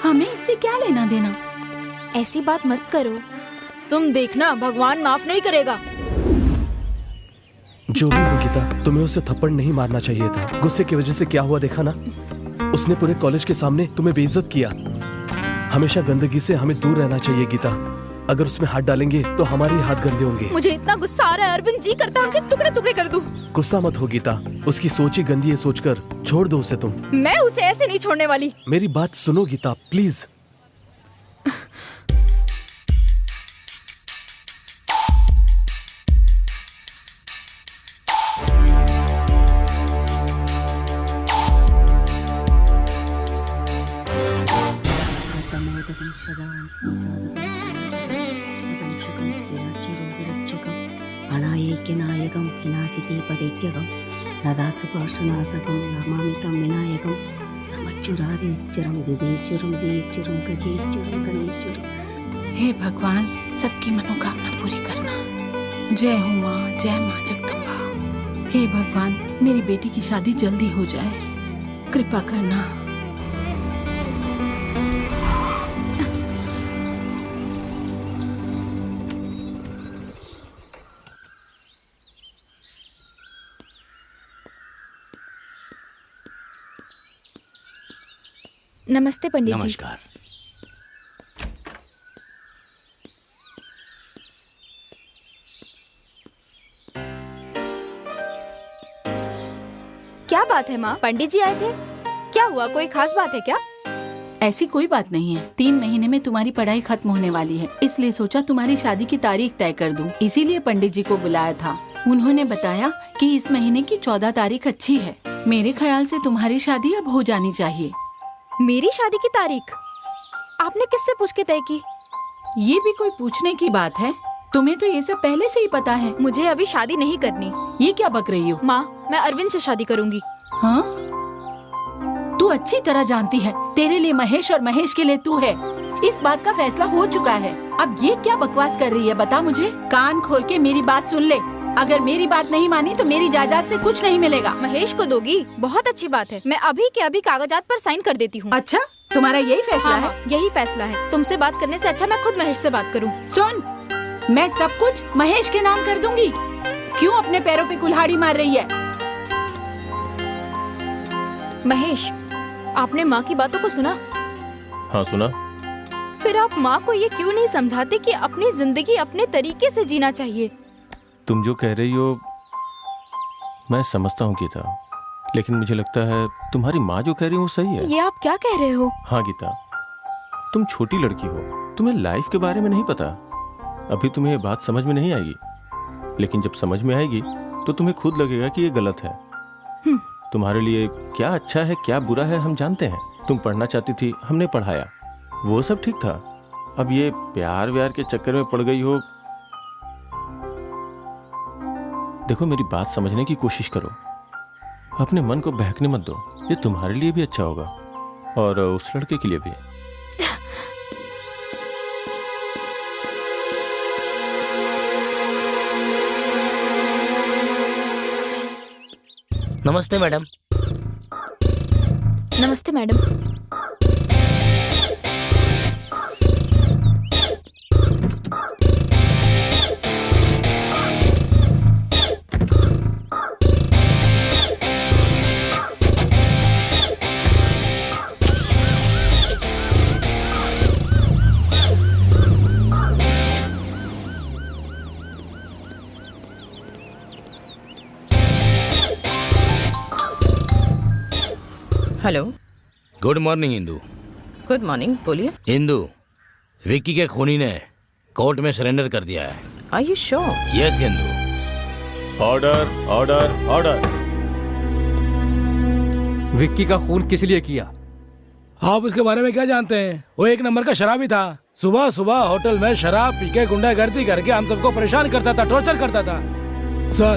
हमें इससे क्या लेना देना। ऐसी बात मत करो, तुम देखना भगवान माफ नहीं करेगा। जो भी हो गीता, तुम्हें उसे थप्पड़ नहीं मारना चाहिए था। गुस्से की वजह से क्या हुआ देखा ना, उसने पूरे कॉलेज के सामने तुम्हें बेइज्जत किया। हमेशा गंदगी से हमें दूर रहना चाहिए गीता। अगर उसमें हाथ डालेंगे तो हमारे हाथ गंदे होंगे। मुझे इतना गुस्सा आ रहा है अरविंद जी, करता हूँ कि टुकड़े टुकड़े कर दूं। गुस्सा मत हो गीता, उसकी सोच ही गंदी है सोचकर छोड़ दो उसे तुम। मैं उसे ऐसे नहीं छोड़ने वाली। मेरी बात सुनो गीता प्लीज। अनायैक्यनायकं विनाशिते पदैत्यकं नदासुपार्श्वनाथकं नमामितं विनायकं नमच्चुरादिच्चरं दिदेच्चुरं देच्चुरं गजेच्चुरं गणेच्चुरं। हे भगवान, सबकी मनोकामना पूरी करना। जय हो माँ, जय माँ जगदम्बा। हे भगवान, मेरी बेटी की शादी जल्दी हो जाए, कृपा करना। नमस्ते पंडित जी। नमस्कार। क्या बात है माँ, पंडित जी आए थे? क्या हुआ, कोई खास बात है क्या? ऐसी कोई बात नहीं है। 3 महीने में तुम्हारी पढ़ाई खत्म होने वाली है, इसलिए सोचा तुम्हारी शादी की तारीख तय कर दूं। इसीलिए पंडित जी को बुलाया था। उन्होंने बताया कि इस महीने की 14 तारीख अच्छी है। मेरे ख्याल से तुम्हारी शादी अब हो जानी चाहिए। मेरी शादी की तारीख आपने किससे पूछ के तय की? ये भी कोई पूछने की बात है? तुम्हें तो ये सब पहले से ही पता है। मुझे अभी शादी नहीं करनी। ये क्या बक रही हो? माँ, मैं अरविंद से शादी करूंगी। हाँ? तू अच्छी तरह जानती है, तेरे लिए महेश और महेश के लिए तू है। इस बात का फैसला हो चुका है। अब ये क्या बकवास कर रही है, बता मुझे। कान खोल के मेरी बात सुन ले। अगर मेरी बात नहीं मानी तो मेरी जायदाद से कुछ नहीं मिलेगा। महेश को दोगी? बहुत अच्छी बात है, मैं अभी के अभी कागजात पर साइन कर देती हूँ। अच्छा, तुम्हारा यही फैसला है? यही फैसला है। तुमसे बात करने से अच्छा मैं खुद महेश से बात करूँ। सुन, मैं सब कुछ महेश के नाम कर दूंगी। क्यों अपने पैरों पे कुल्हाड़ी मार रही है? महेश, आपने माँ की बातों को सुना? हाँ सुना। फिर आप माँ को ये क्यों नहीं समझाते कि अपनी जिंदगी अपने तरीके से जीना चाहिए? तुम जो कह रही हो मैं समझता हूँ गीता, लेकिन मुझे लगता है तुम्हारी माँ जो कह रही है वो सही है। ये आप क्या कह रहे हो? हाँ गीता, तुम छोटी लड़की हो, तुम्हें लाइफ के बारे में नहीं पता। अभी तुम्हें ये बात समझ में नहीं आएगी, लेकिन जब समझ में आएगी तो तुम्हें खुद लगेगा कि ये गलत है। तुम्हारे लिए क्या अच्छा है क्या बुरा है हम जानते हैं। तुम पढ़ना चाहती थी, हमने पढ़ाया, वो सब ठीक था। अब ये प्यार व्यार के चक्कर में पड़ गई हो। देखो मेरी बात समझने की कोशिश करो, अपने मन को बहकने मत दो। ये तुम्हारे लिए भी अच्छा होगा और उस लड़के के लिए भी। नमस्ते मैडम। नमस्ते madam. Hello. Good morning Indu. Good morning, बोलिए। इंदू, विक्की के खूनी ने कोर्ट में सरेंडर कर दिया है। Are you sure? Yes Indu. Order order order. Vicky का खून किस लिए किया? आप उसके बारे में क्या जानते हैं? वो एक नंबर का शराबी था। सुबह सुबह होटल में शराब पी के गुंडागर्दी करके हम सबको परेशान करता था, टॉर्चर करता था। सर,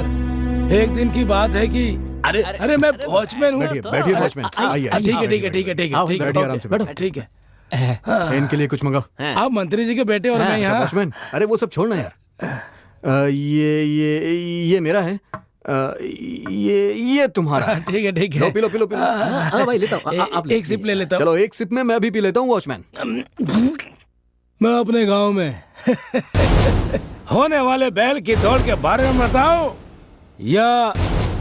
एक दिन की बात है कि अरे मैं वॉचमैन हूँ। बैठिए वॉचमैन, आइए। ठीक है ठीक है ठीक है ठीक है ठीक बैठिए आराम से, है ठीक है। इनके लिए कुछ मंगाओ। आप मंत्री जी के बेटे और मैं यहाँ। वॉचमैन, अरे वो सब छोड़ना यार। ये मेरा है। ये तुम्हारा। ठीक है ठीक है। P low P low P low. हाँ भाई लेता हूँ। एक सिप ले लेता हूँ। चलो एक सिप में मैं भी पी लेता हूँ वॉचमैन। मैं अपने गांव में होने वाले बैल की दौड़ के बारे में बताऊं या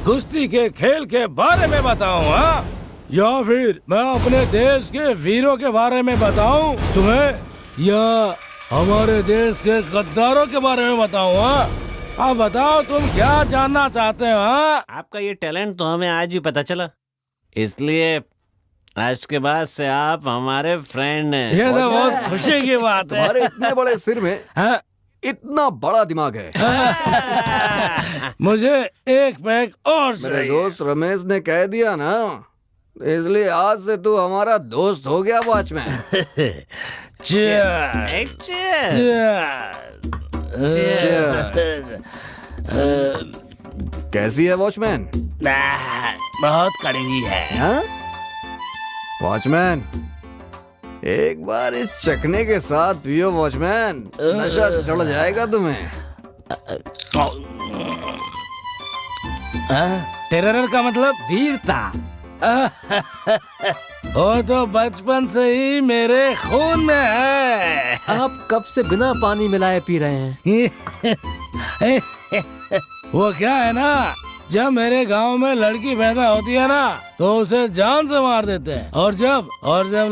कुश्ती के खेल के बारे में बताऊं? हाँ, या फिर मैं अपने देश के वीरों के बारे में बताऊं तुम्हें, या हमारे देश के गद्दारों के बारे में बताऊं? हाँ, आप बताओ तुम क्या जानना चाहते हो? हाँ, आपका ये टैलेंट तो हमें आज ही पता चला, इसलिए आज के बाद से आप हमारे फ्रेंड हैं। ये तो बहुत खुशी की बात है। तुम्हारे इतने बड़े सिर में इतना बड़ा दिमाग है। मुझे एक पैक और मेरे दोस्त रमेश ने कह दिया ना, इसलिए आज से तू हमारा दोस्त हो गया वॉचमैन। कैसी है वॉचमैन? बहुत कड़वी है। हाँ? वॉचमैन, एक बार इस चखने के साथ पियो वॉचमैन, नशा चढ़ जाएगा तुम्हें। टेरर का मतलब वीरता। वो तो बचपन से ही मेरे खून में है। आप कब से बिना पानी मिलाए पी रहे हैं? वो क्या है ना, जब मेरे गांव में लड़की पैदा होती है ना तो उसे जान से मार देते हैं, और जब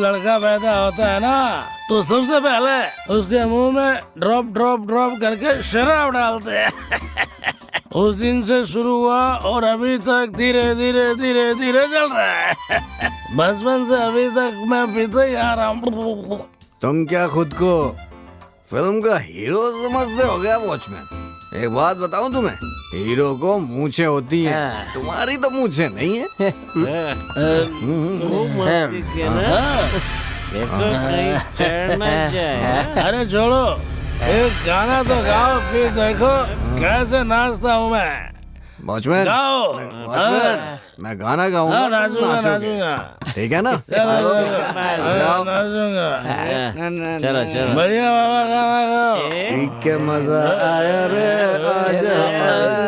लड़का पैदा होता है ना तो सबसे पहले उसके मुंह में ड्रॉप ड्रॉप ड्रॉप करके शराब डालते हैं। उस दिन से शुरू हुआ और अभी तक धीरे धीरे धीरे धीरे चल रहा है। बचपन से अभी तक मैं पीते ही आ रहा हूँ। तुम क्या खुद को फिल्म का हीरो समझते हो गया वॉचमैन? एक बात बताऊं तुम्हें, हीरो को मूंछें होती हैं, तुम्हारी तो मूंछें नहीं है। अरे छोड़ो, एक गाना तो गाओ, फिर देखो कैसे नाचता हूँ मैं। वॉचमैन, मैं गाना गाऊंगा, नाचूंगा। ठीक है ना? चलो चलो, बढ़िया बाबा गाना गाओ। ठीक है, मजा आया रे, आजा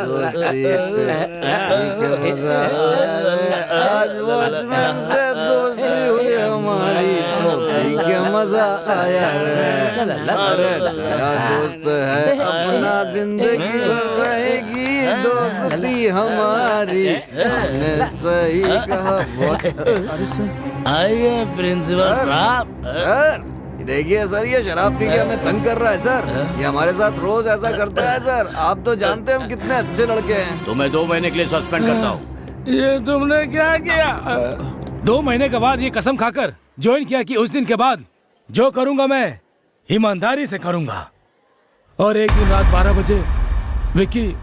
दोस्ती पे, ठीक है, मजा आया रे, आज वॉचमैन से दोस्ती हुई हमारी, तो ठीक है, मजा आया रे। अरे नया दोस्त है अपना, जिंदगी भर रहेगी दोस्ती हमारी, हमने सही कहा। आइए प्रिंसिपल साहब। देखिए सर, ये शराब पी के हमें तंग कर रहा है सर। ये हमारे साथ रोज ऐसा करता है सर। आप तो जानते हैं हम कितने अच्छे लड़के हैं। तो मैं 2 महीने के लिए सस्पेंड करता हूँ। ये तुमने क्या किया? 2 महीने के बाद ये कसम खाकर ज्वाइन किया कि उस दिन के बाद जो करूंगा मैं ईमानदारी से करूंगा। और एक दिन रात 12 बजे विक्की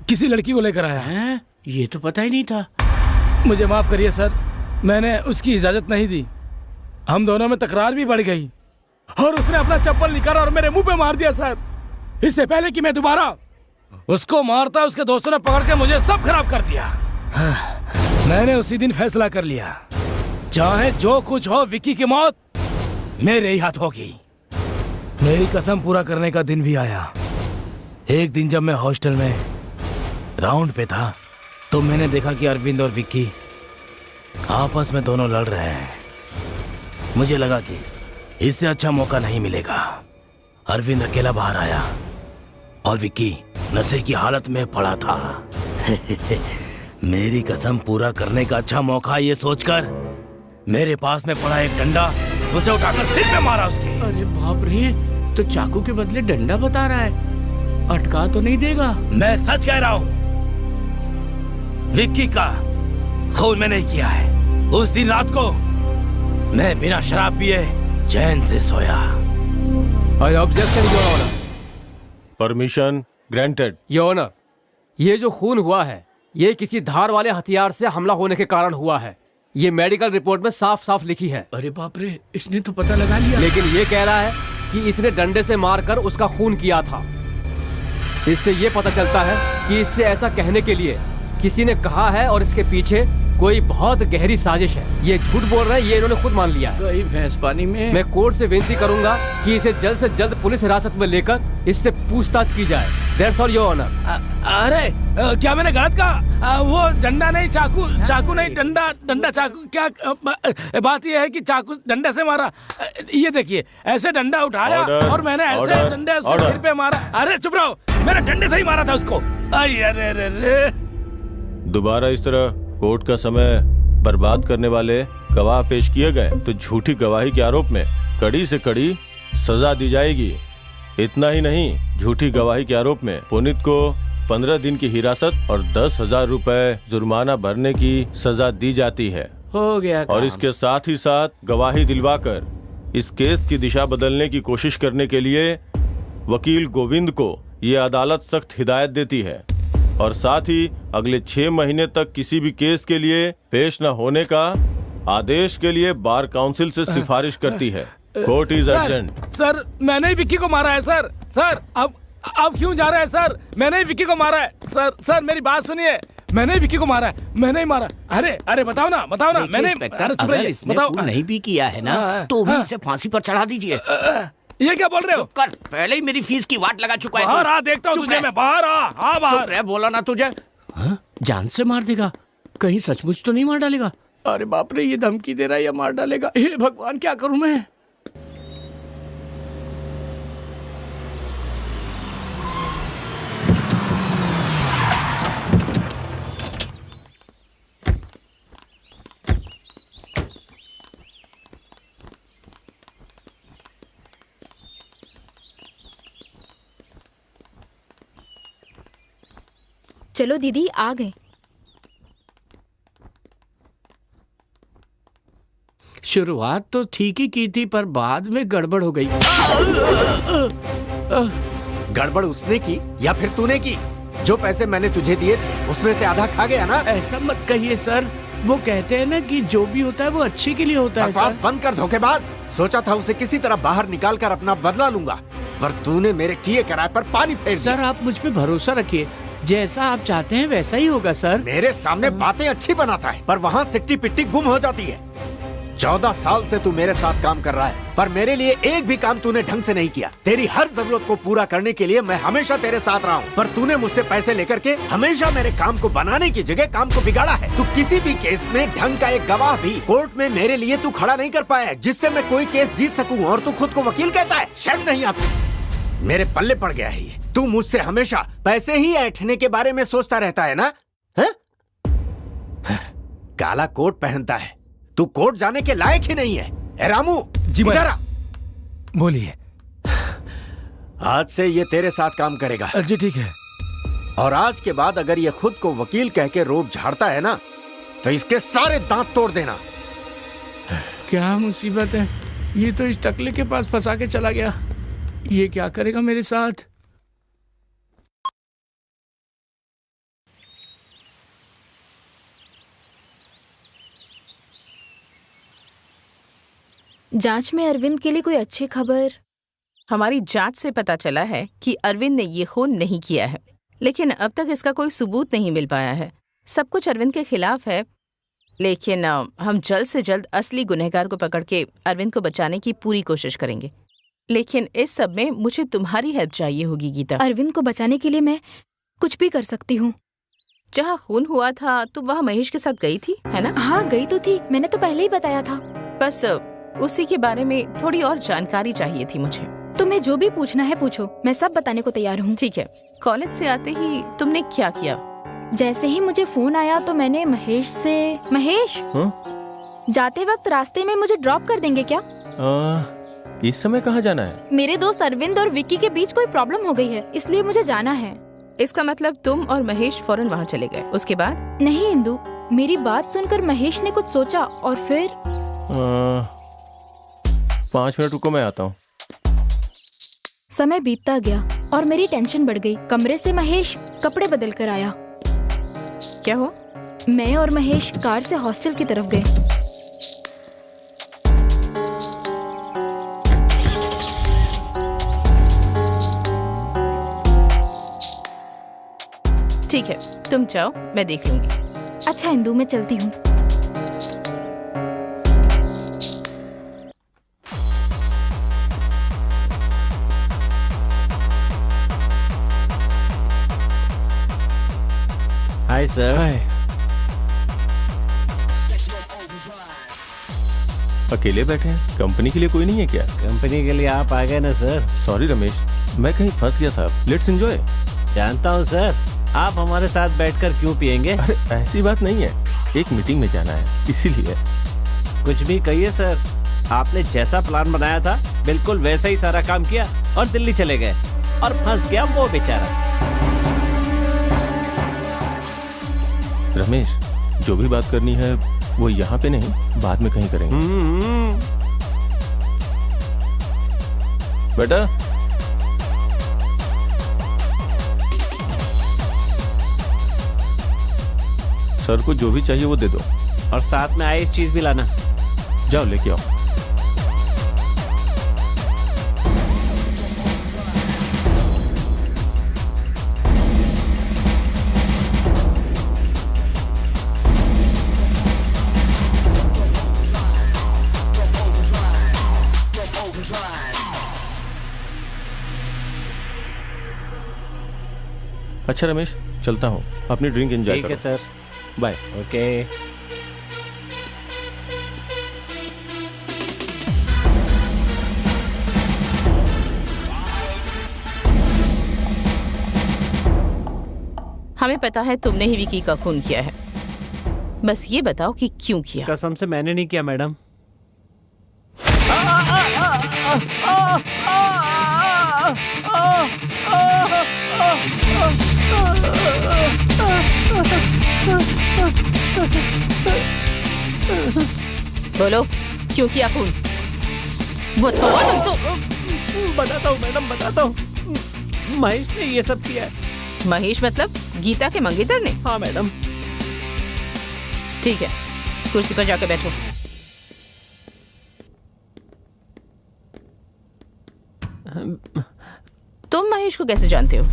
किसी लड़की को लेकर आया है। ये तो पता ही नहीं था। मुझे माफ करिए सर, मैंने उसकी इजाजत नहीं दी। हम दोनों में तकरार भी बढ़ गई और उसने अपना चप्पल निकाला और मेरे मुंह पे मार दिया सर। इससे पहले कि मैं दोबारा उसको मारता, उसके दोस्तों ने पकड़ के मुझे सब खराब कर दिया। मैंने उसी दिन फैसला कर लिया, चाहे जो कुछ हो विक्की की मौत मेरे ही हाथ होगी। मेरी कसम पूरा करने का दिन भी आया। एक दिन जब मैं हॉस्टल में राउंड पे था तो मैंने देखा कि अरविंद और विक्की आपस में दोनों लड़ रहे हैं। मुझे लगा कि इससे अच्छा मौका नहीं मिलेगा। अरविंद अकेला बाहर आया और विक्की नशे की हालत में पड़ा था। मेरी कसम पूरा करने का अच्छा मौका ये सोचकर मेरे पास में पड़ा एक डंडा, उसे उठाकर सिर पे मारा उसके। अरे बाप रे, तो चाकू के बदले डंडा बता रहा है। अटका तो नहीं देगा? मैं सच कह रहा हूँ, विक्की का खून में नहीं किया है। उस दिन रात को मैं बिना शराब पिए चैन से सोया। I objection your honour. Permission granted your honour. ये जो खून हुआ है ये किसी धार वाले हथियार से हमला होने के कारण हुआ है। ये मेडिकल रिपोर्ट में साफ साफ लिखी है। अरे बाप रे, इसने तो पता लगा लिया। लेकिन ये कह रहा है कि इसने डंडे से मारकर उसका खून किया था। इससे ये पता चलता है कि इससे ऐसा कहने के लिए किसी ने कहा है और इसके पीछे कोई बहुत गहरी साजिश है। ये झूठ बोल रहे हैं, ये इन्होंने खुद मान लिया है। गई भैंस पानी में। मैं कोर्ट से विनती करूंगा कि इसे जल्द से जल्द पुलिस हिरासत में लेकर इससे पूछताछ की जाए। That's all, Your Honor। अरे क्या मैंने गलत कहा? वो डंडा नहीं, चाकू नहीं, डंडा चाकू। क्या बात यह है कि चाकू डंडे से मारा। ये देखिए, ऐसे डंडा उठाया और मैंने ऐसे डंडे उसके सिर पे मारा। अरे चुप रहो, मैंने डंडे से ही मारा था उसको। अरे दोबारा इस तरह कोर्ट का समय बर्बाद करने वाले गवाह पेश किए गए तो झूठी गवाही के आरोप में कड़ी से कड़ी सजा दी जाएगी। इतना ही नहीं, झूठी गवाही के आरोप में पुनीत को 15 दिन की हिरासत और 10,000 रुपए जुर्माना भरने की सजा दी जाती है। हो गया काम। और इसके साथ ही साथ गवाही दिलवाकर इस केस की दिशा बदलने की कोशिश करने के लिए वकील गोविंद को ये अदालत सख्त हिदायत देती है और साथ ही अगले 6 महीने तक किसी भी केस के लिए पेश न होने का आदेश के लिए बार काउंसिल से सिफारिश करती है। Court is sir, urgent. Sir मैंने ही विक्की को मारा है सर। सर अब क्यों जा रहे हैं सर? मैंने ही विक्की को मारा है सर। सर मेरी बात सुनिए, मैंने ही विक्की को मारा है, मैंने ही मारा। अरे बताओ ना मैंने। अरे चुप रहिए, बताओ। नहीं भी किया है ना तो भी इसे फांसी पर चढ़ा दीजिए। ये क्या बोल रहे हो? कर, पहले ही मेरी फीस की वाट लगा चुका है। बाहर आ, देखता हूँ तुझे मैं। बाहर आ बाहर। रे बोला ना तुझे। जान से मार देगा, कहीं सचमुच तो नहीं मार डालेगा? अरे बाप रे, ये धमकी दे रहा है या मार डालेगा? हे भगवान, क्या करूं मैं? चलो दीदी आ गए। शुरुआत तो ठीक ही की थी पर बाद में गड़बड़ हो गई। गड़बड़ उसने की या फिर तूने की? जो पैसे मैंने तुझे दिए थे उसमें से आधा खा गया ना? ऐसा मत कहिए सर, वो कहते हैं ना कि जो भी होता है वो अच्छे के लिए होता है। बकवास बंद कर धोखेबाज। सोचा था उसे किसी तरह बाहर निकाल कर अपना बदला लूंगा, पर तूने मेरे किए किराए पर पानी फेर दिया। सर आप मुझ पे भरोसा रखिए, जैसा आप चाहते हैं वैसा ही होगा सर। मेरे सामने बातें अच्छी बनाता है पर वहाँ सिट्टी पिट्टी गुम हो जाती है। 14 साल से तू मेरे साथ काम कर रहा है पर मेरे लिए एक भी काम तूने ढंग से नहीं किया। तेरी हर जरूरत को पूरा करने के लिए मैं हमेशा तेरे साथ रहा हूँ, पर तूने मुझसे पैसे लेकर के हमेशा मेरे काम को बनाने की जगह काम को बिगाड़ा है। तू किसी भी केस में ढंग का एक गवाह भी कोर्ट में मेरे लिए तू खड़ा नहीं कर पाया जिससे मैं कोई केस जीत सकूँ, और तू खुद को वकील कहता है। शर्म नहीं आती? मेरे पल्ले पड़ गया है ये। तू मुझसे हमेशा पैसे ही ऐंठने के बारे में सोचता रहता है ना? है? काला कोट पहनता है, तू कोर्ट जाने के लायक ही नहीं है। रामू जी इधर आ। बोलिए। आज से ये तेरे साथ काम करेगा। जी ठीक है। और आज के बाद अगर ये खुद को वकील कह के रोब झाड़ता है ना तो इसके सारे दांत तोड़ देना। क्या मुसीबत है, ये तो इस टकले के पास फंसा के चला गया। ये क्या करेगा मेरे साथ? जांच में अरविंद के लिए कोई अच्छी खबर? हमारी जांच से पता चला है कि अरविंद ने ये खून नहीं किया है, लेकिन अब तक इसका कोई सबूत नहीं मिल पाया है। सब कुछ अरविंद के खिलाफ है, लेकिन हम जल्द से जल्द असली गुनहगार को पकड़ के अरविंद को बचाने की पूरी कोशिश करेंगे। लेकिन इस सब में मुझे तुम्हारी हेल्प चाहिए होगी गीता। अरविंद को बचाने के लिए मैं कुछ भी कर सकती हूँ। जहाँ खून हुआ था तुम वहाँ महेश के साथ गई थी, है ना? हाँ गई तो थी, मैंने तो पहले ही बताया था। बस उसी के बारे में थोड़ी और जानकारी चाहिए थी मुझे। तुम्हें जो भी पूछना है पूछो, मैं सब बताने को तैयार हूँ। ठीक है। कॉलेज से आते ही तुमने क्या किया? जैसे ही मुझे फोन आया तो मैंने महेश से, महेश जाते वक्त रास्ते में मुझे ड्रॉप कर देंगे क्या? इस समय कहाँ जाना है? मेरे दोस्त अरविंद और विक्की के बीच कोई प्रॉब्लम हो गई है, इसलिए मुझे जाना है। इसका मतलब तुम और महेश फौरन वहाँ चले गए। उसके बाद? नहीं इंदु, मेरी बात सुनकर महेश ने कुछ सोचा और फिर 5 मिनट रुको, मैं आता हूँ। समय बीतता गया और मेरी टेंशन बढ़ गई। कमरे से महेश कपड़े बदल कर आया। क्या हुआ? मैं और महेश कार से हॉस्टल की तरफ गए। ठीक है, तुम जाओ, मैं देख लूंगी। अच्छा इंदु, मैं चलती हूँ। Hi sir. अकेले बैठे हैं? कंपनी के लिए कोई नहीं है क्या? कंपनी के लिए आप आ गए ना सर। सॉरी रमेश, मैं कहीं फंस गया था। Let's enjoy. जानता हूँ सर, आप हमारे साथ बैठकर क्यों पियेंगे? अरे ऐसी बात नहीं है, एक मीटिंग में जाना है इसीलिए। कुछ भी कहिए सर, आपने जैसा प्लान बनाया था बिल्कुल वैसा ही सारा काम किया और दिल्ली चले गए और फंस गया वो बेचारा। रमेश, जो भी बात करनी है वो यहाँ पे नहीं, बाद में कहीं करेंगे। बेटा सर को जो भी चाहिए वो दे दो और साथ में आइस चीज भी लाना। जाओ लेके आओ। अच्छा रमेश, चलता हूँ, अपनी ड्रिंक एंजॉय ठीक करो। है सर। बाय। ओके। हमें पता है तुमने ही विकी का खून किया है, बस ये बताओ कि क्यों किया। कसम से मैंने नहीं किया मैडम। बोलो क्यों किया खून? बताता हूँ मैडम, बताता हूँ। महेश ने ये सब किया है। महेश मतलब गीता के मंगेतर ने? हाँ मैडम। ठीक है, कुर्सी पर जाकर बैठो। तुम महेश को कैसे जानते हो?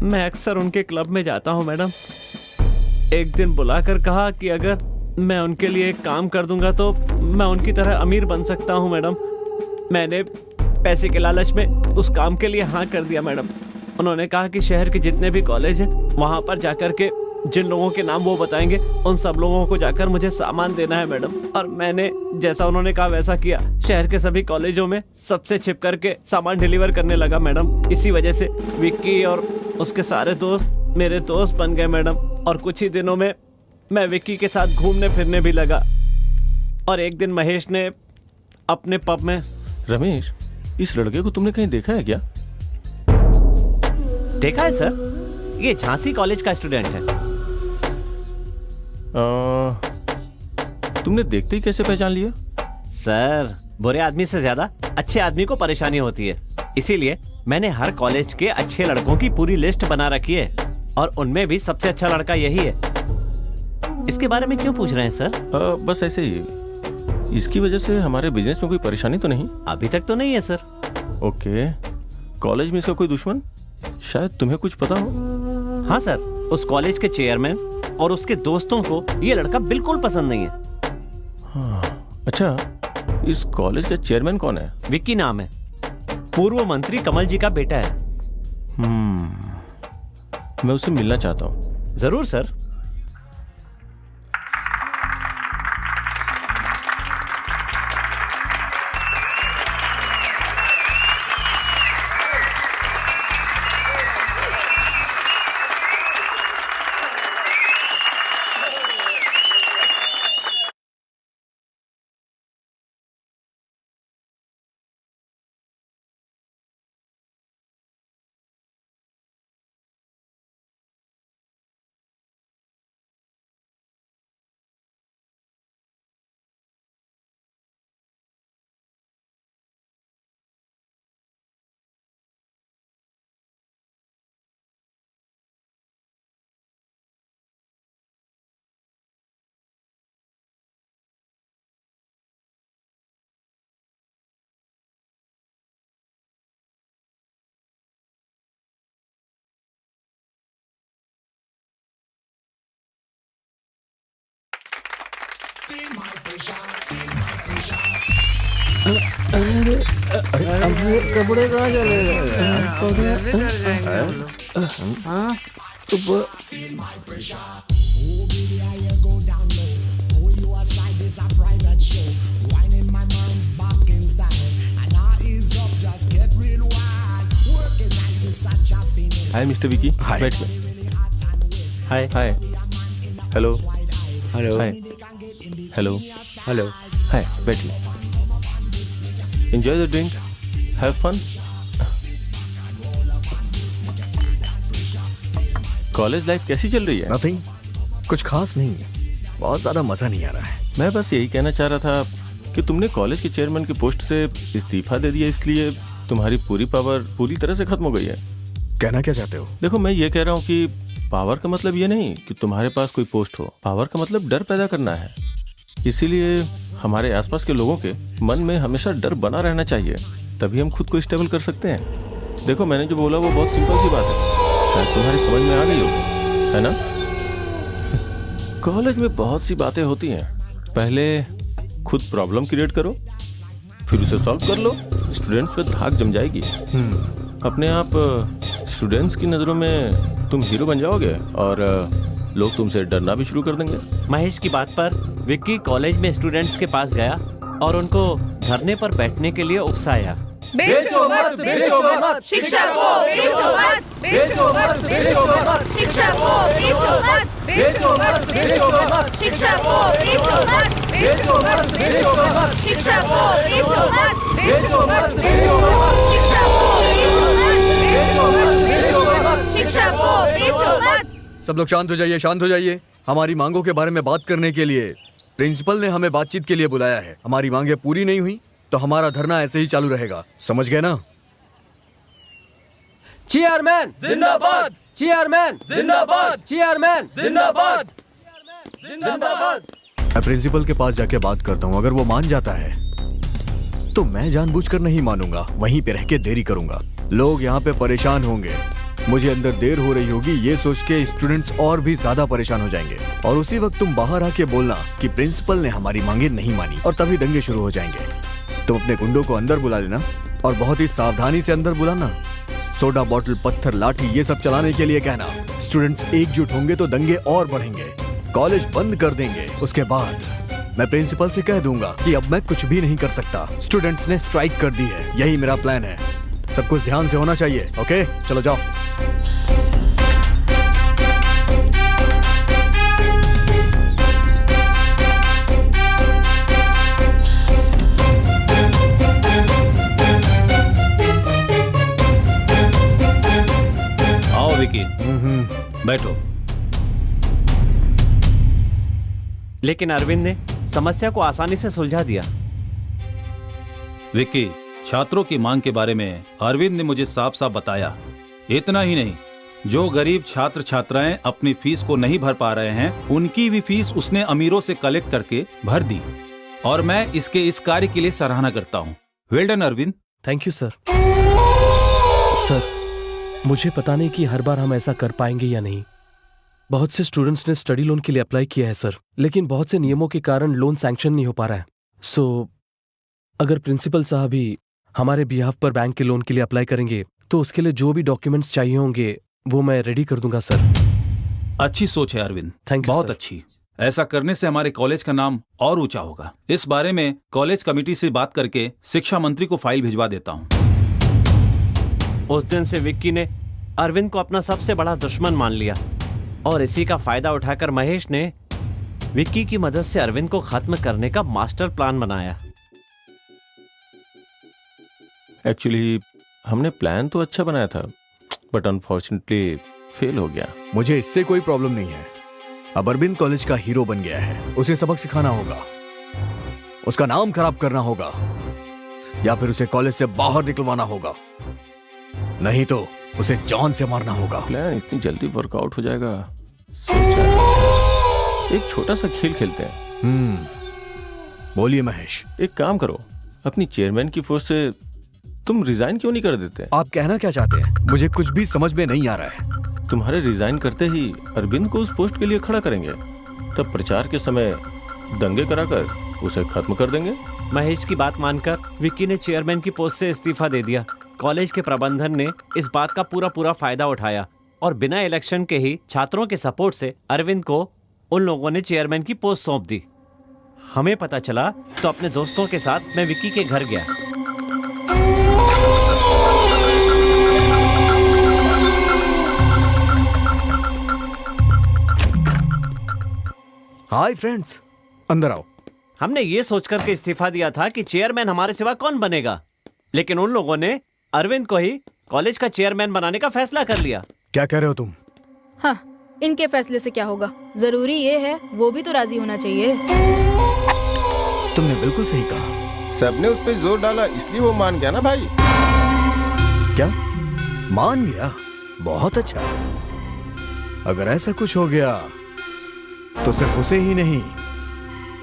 मैं अक्सर उनके क्लब में जाता हूँ मैडम। एक दिन बुलाकर कहा कि अगर मैं उनके लिए एक काम कर दूंगा तो मैं उनकी तरह अमीर बन सकता हूँ मैडम। मैंने पैसे के लालच में उस काम के लिए हाँ कर दिया मैडम। उन्होंने कहा कि शहर के जितने भी कॉलेज हैं वहाँ पर जाकर के जिन लोगों के नाम वो बताएंगे उन सब लोगों को जाकर मुझे सामान देना है मैडम। और मैंने जैसा उन्होंने कहा वैसा किया। शहर के सभी कॉलेजों में सबसे छिप करके सामान डिलीवर करने लगा मैडम। इसी वजह से विक्की और उसके सारे दोस्त मेरे दोस्त बन गए मैडम। और कुछ ही दिनों में मैं विक्की के साथ घूमने फिरने भी लगा। और एक दिन महेश ने अपने पब में। रमेश, इस लड़के को तुमने कहीं देखा है क्या? देखा है सर, ये झांसी कॉलेज का स्टूडेंट है। तुमने देखते ही कैसे पहचान लिया? सर, बुरे आदमी से ज्यादा अच्छे आदमी को परेशानी होती है, इसीलिए मैंने हर कॉलेज के अच्छे लड़कों की पूरी लिस्ट बना रखी है और उनमें भी सबसे अच्छा लड़का यही है। इसके बारे में क्यों पूछ रहे हैं सर? बस ऐसे ही। इसकी वजह से हमारे बिजनेस में कोई परेशानी तो नहीं? अभी तक तो नहीं है सर। ओके, कॉलेज में इसका कोई दुश्मन? शायद तुम्हें कुछ पता हो। हाँ सर, उस कॉलेज के चेयरमैन और उसके दोस्तों को ये लड़का बिल्कुल पसंद नहीं है। हाँ, अच्छा, इस कॉलेज का चेयरमैन कौन है? विक्की नाम है, पूर्व मंत्री कमल जी का बेटा है। मैं उससे मिलना चाहता हूँ। जरूर सर। कपड़े कहाँ चले हाय मिस्टर विकी, बैठ गए। Hi hi, hello hello, hi, hello hello, hi, बैठिए। Enjoy the drink, have fun. College life कैसी चल रही है? नथिंग, कुछ खास नहीं है, बहुत ज्यादा मजा नहीं आ रहा है। मैं बस यही कहना चाह रहा था कि तुमने कॉलेज के चेयरमैन की पोस्ट से इस्तीफा दे दिया, इसलिए तुम्हारी पूरी पावर पूरी तरह से खत्म हो गई है। कहना क्या चाहते हो? देखो, मैं ये कह रहा हूँ कि पावर का मतलब ये नहीं कि तुम्हारे पास कोई पोस्ट हो। पावर का मतलब डर पैदा करना है। इसीलिए हमारे आसपास के लोगों के मन में हमेशा डर बना रहना चाहिए, तभी हम खुद को स्टेबल कर सकते हैं। देखो, मैंने जो बोला वो बहुत सिंपल सी बात है, शायद तुम्हारी समझ में आ गई हो, है ना? कॉलेज में बहुत सी बातें होती हैं। पहले खुद प्रॉब्लम क्रिएट करो, फिर उसे सॉल्व कर लो, स्टूडेंट्स पे धाक जम जाएगी। अपने आप स्टूडेंट्स की नज़रों में तुम हीरो बन जाओगे और लोग तुमसे डरना भी शुरू कर देंगे। महेश की बात पर विक्की कॉलेज में स्टूडेंट्स के पास गया और उनको धरने पर बैठने के लिए उकसाया। बेचो मत, बेचो मत, शिक्षा को बेचो मत, बेचो मत, बेचो मत, शिक्षा को बेचो मत, बेचो मत, बेचो मत, शिक्षा को बेचो मत, बेचो मत, बेचो मत, शिक्षा को बेचो मत, बेचो मत, बेचो मत, शिक्षा को बेचो मत, बेचो मत, बेचो मत, शिक्षा को बेचो मत। सब लोग शांत हो जाइए, शांत हो जाइए। हमारी मांगों के बारे में बात करने के लिए प्रिंसिपल ने हमें बातचीत के लिए बुलाया है। हमारी मांगें पूरी नहीं हुई तो हमारा धरना ऐसे ही चालू रहेगा, समझ गए ना? चेयरमैन जिंदाबाद, चेयरमैन जिंदाबाद, चेयरमैन जिंदाबाद, जिंदाबाद। मैं प्रिंसिपल के पास जाके बात करता हूँ। अगर वो मान जाता है तो मैं जानबूझकर नहीं मानूंगा, वहीं पे रह के देरी करूंगा। लोग यहाँ पे परेशान होंगे, मुझे अंदर देर हो रही होगी, ये सोच के स्टूडेंट्स और भी ज्यादा परेशान हो जाएंगे। और उसी वक्त तुम बाहर आके बोलना कि प्रिंसिपल ने हमारी मांगे नहीं मानी, और तभी दंगे शुरू हो जाएंगे। तुम अपने गुंडों को अंदर बुला लेना और बहुत ही सावधानी से अंदर बुलाना। सोडा बॉटल, पत्थर, लाठी ये सब चलाने के लिए कहना। स्टूडेंट्स एकजुट होंगे तो दंगे और बढ़ेंगे, कॉलेज बंद कर देंगे। उसके बाद मैं प्रिंसिपल से कह दूंगा कि अब मैं कुछ भी नहीं कर सकता, स्टूडेंट्स ने स्ट्राइक कर दी है। यही मेरा प्लान है। सब कुछ ध्यान से होना चाहिए। ओके, चलो जाओ। आओ विकी, बैठो। लेकिन अरविंद ने समस्या को आसानी से सुलझा दिया। विकी, छात्रों की मांग के बारे में अरविंद ने मुझे साफ साफ बताया। इतना ही नहीं, जो गरीब छात्र छात्राएं अपनी फीस को नहीं भर पा रहे हैं, उनकी भी फीस उसने अमीरों से कलेक्ट करके भर दी। और मैं इसके इस कार्य के लिए सराहना करता हूँ। Well done Arvind. Thank you sir. Sir, मुझे पता नहीं कि हर बार हम ऐसा कर पाएंगे या नहीं। बहुत से स्टूडेंट्स ने स्टडी लोन के लिए अप्लाई किया है सर, लेकिन बहुत से नियमों के कारण लोन सैंक्शन नहीं हो पा रहा है। सो अगर प्रिंसिपल साहब ही हमारे बिहाफ पर बैंक के लोन के लिए अप्लाई करेंगे तो उसके लिए जो भी डॉक्यूमेंट्स चाहिए होंगे वो मैं रेडी कर दूंगा सर। अच्छी सोच है अरविंद, थैंक यू। बहुत अच्छी। ऐसा करने से हमारे कॉलेज का नाम और ऊंचा होगा। इस बारे में कॉलेज कमेटी से बात करके शिक्षा मंत्री को फाइल भिजवा देता हूँ। उस दिन से विक्की ने अरविंद को अपना सबसे बड़ा दुश्मन मान लिया और इसी का फायदा उठाकर महेश ने विक्की की मदद से अरविंद को खत्म करने का मास्टर प्लान बनाया। एक्चुअली हमने प्लान तो अच्छा बनाया था, बट अनफॉर्चुनेटली फेल हो गया। मुझे इससे कोई प्रॉब्लम नहीं है। अब अरविंद कॉलेज का हीरो बन गया है, उसे सबक सिखाना होगा, उसका नाम खराब करना होगा, या फिर उसे कॉलेज से बाहर निकलवाना होगा, नहीं तो उसे जान से मारना होगा। प्लान इतनी जल्दी वर्कआउट हो जाएगा सोचा। एक छोटा सा खेल खेलते हैं। बोलिए महेश। एक काम करो, अपनी चेयरमैन की पोस्ट से तुम रिजाइन क्यों नहीं कर देते? आप कहना क्या चाहते हैं? मुझे कुछ भी समझ में नहीं आ रहा है। तुम्हारे रिजाइन करते ही अरविंद को उस पोस्ट के लिए खड़ा करेंगे, तब प्रचार के समय दंगे कराकर उसे खत्म कर देंगे। महेश की बात मानकर विक्की ने चेयरमैन की पोस्ट से इस्तीफा दे दिया। कॉलेज के प्रबंधन ने इस बात का पूरा फायदा उठाया और बिना इलेक्शन के ही छात्रों के सपोर्ट से अरविंद को उन लोगों ने चेयरमैन की पोस्ट सौंप दी। हमें पता चला तो अपने दोस्तों के साथ मैं विक्की के घर गया। हाय फ्रेंड्स, अंदर आओ। हमने ये सोचकर के इस्तीफा दिया था कि चेयरमैन हमारे सिवा कौन बनेगा, लेकिन उन लोगों ने अरविंद को ही कॉलेज का चेयरमैन बनाने का फैसला कर लिया। क्या कह रहे हो तुम? हाँ, इनके फैसले से क्या होगा, जरूरी ये है वो भी तो राजी होना चाहिए। तुमने बिल्कुल सही कहा। सबने उस पर जोर डाला इसलिए वो मान गया ना भाई। क्या मान गया? बहुत अच्छा। अगर ऐसा कुछ हो गया तो सिर्फ उसे ही नहीं,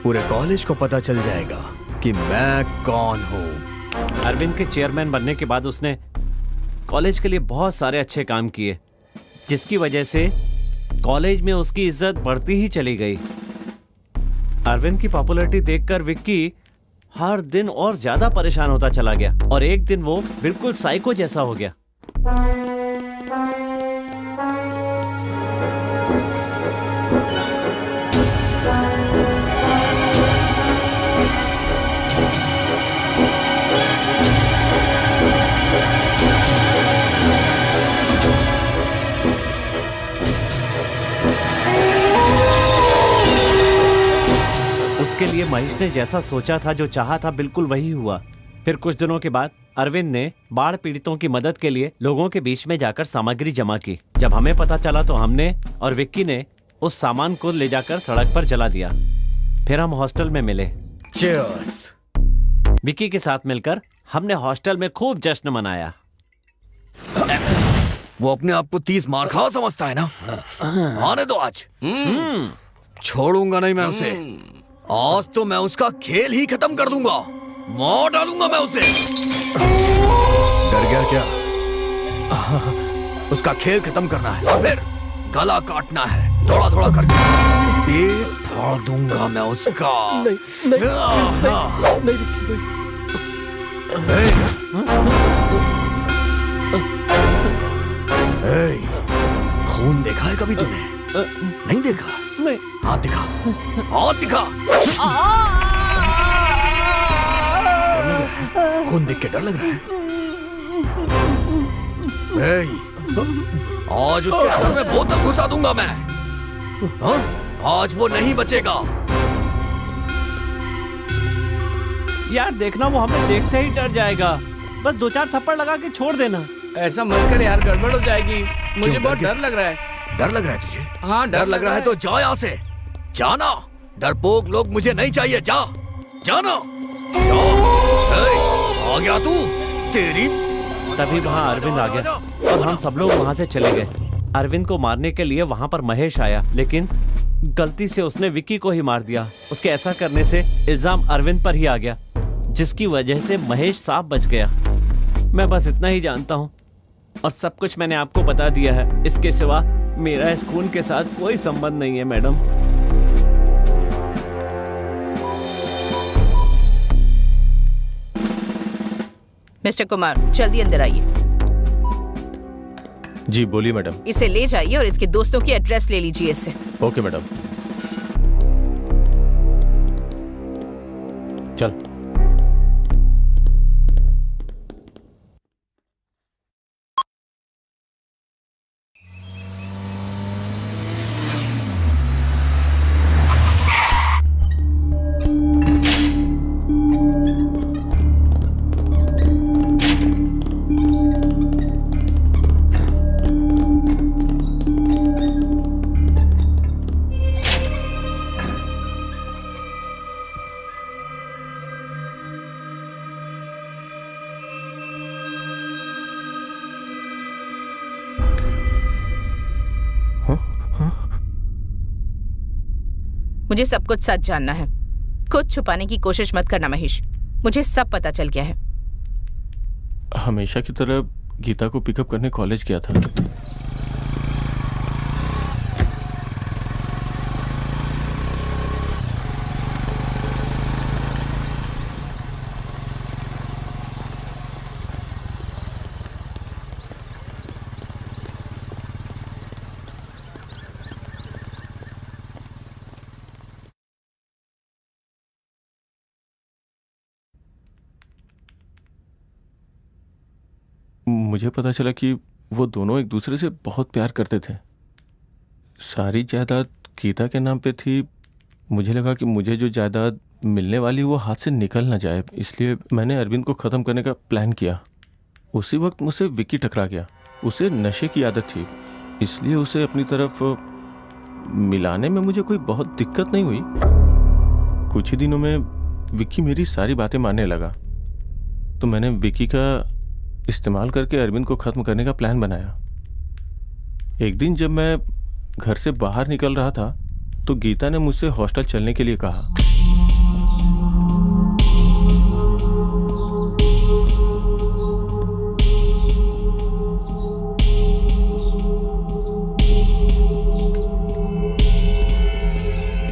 पूरे कॉलेज को पता चल जाएगा कि मैं कौन हूँ। अरविंद के चेयरमैन बनने के बाद उसने कॉलेज के लिए बहुत सारे अच्छे काम किए, जिसकी वजह से कॉलेज में उसकी इज्जत बढ़ती ही चली गई। अरविंद की पॉपुलैरिटी देखकर विक्की हर दिन और ज्यादा परेशान होता चला गया और एक दिन वो बिल्कुल साइको जैसा हो गया। उसके लिए महेश ने जैसा सोचा था, जो चाहा था, बिल्कुल वही हुआ। फिर कुछ दिनों के बाद अरविंद ने बाढ़ पीड़ितों की मदद के लिए लोगों के बीच में जाकर सामग्री जमा की। जब हमें पता चला तो हमने और विक्की ने उस सामान को ले जाकर सड़क पर जला दिया। फिर हम हॉस्टल में मिले। Cheers! विक्की के साथ मिलकर हमने हॉस्टल में खूब जश्न मनाया। वो अपने आप को 30 मार खा समझता है ना। आने दो आज। छोड़ूंगा नहीं मैं उसे। आज तो मैं उसका खेल ही खत्म कर दूंगा। मार डालूंगा मैं उसे। डर गया क्या? उसका खेल खत्म करना है और फिर गला काटना है, थोड़ा थोड़ा करके। पेट फाड़ दूंगा मैं उसका। नहीं, खून देखा है कभी तूने? नहीं देखा? नहीं। हाथ दिखा, हाथ दिखा। खून देख के डर लग रहा है? आज उसके सर में बोतल घुसा दूंगा मैं। हाँ? आज वो नहीं बचेगा। यार देखना, वो हमें देखते ही डर जाएगा। बस 2-4 थप्पड़ लगा के छोड़ देना। ऐसा मत कर यार, गड़बड़ हो जाएगी। मुझे बहुत डर लग रहा है। डर लग रहा है तुझे? हाँ, डर लग रहा है तो जा यहाँ से। जाना। डरपोक लोग मुझे नहीं चाहिए। जा, जाना। आ गया तू? तेरी। तभी वहाँ अरविंद आ गया और हम सब लोग वहाँ से चले गए। अरविंद को मारने के लिए वहाँ पर महेश आया, लेकिन गलती से उसने विक्की को ही मार दिया। उसके ऐसा करने से इल्जाम अरविंद पर ही आ गया, जिसकी वजह से महेश साफ बच गया। मैं बस इतना ही जानता हूँ और सब कुछ मैंने आपको बता दिया है। इसके सिवा मेरा इस खून के साथ कोई संबंध नहीं है मैडम। मिस्टर कुमार, जल्दी अंदर आइए। जी बोलिए मैडम। इसे ले जाइए और इसके दोस्तों की एड्रेस ले लीजिए इससे। Okay madam. चल। मुझे सब कुछ सच जानना है। कुछ छुपाने की कोशिश मत करना महेश। मुझे सब पता चल गया है। हमेशा की तरह गीता को पिकअप करने कॉलेज गया था। मुझे पता चला कि वो दोनों एक दूसरे से बहुत प्यार करते थे। सारी जायदाद गीता के नाम पे थी। मुझे लगा कि मुझे जो जायदाद मिलने वाली वो हाथ से निकल ना जाए, इसलिए मैंने अरविंद को ख़त्म करने का प्लान किया। उसी वक्त मुझसे विक्की टकरा गया। उसे नशे की आदत थी, इसलिए उसे अपनी तरफ मिलाने में मुझे कोई बहुत दिक्कत नहीं हुई। कुछ ही दिनों में विक्की मेरी सारी बातें मानने लगा, तो मैंने विक्की का इस्तेमाल करके अरविंद को ख़त्म करने का प्लान बनाया। एक दिन जब मैं घर से बाहर निकल रहा था तो गीता ने मुझसे हॉस्टल चलने के लिए कहा।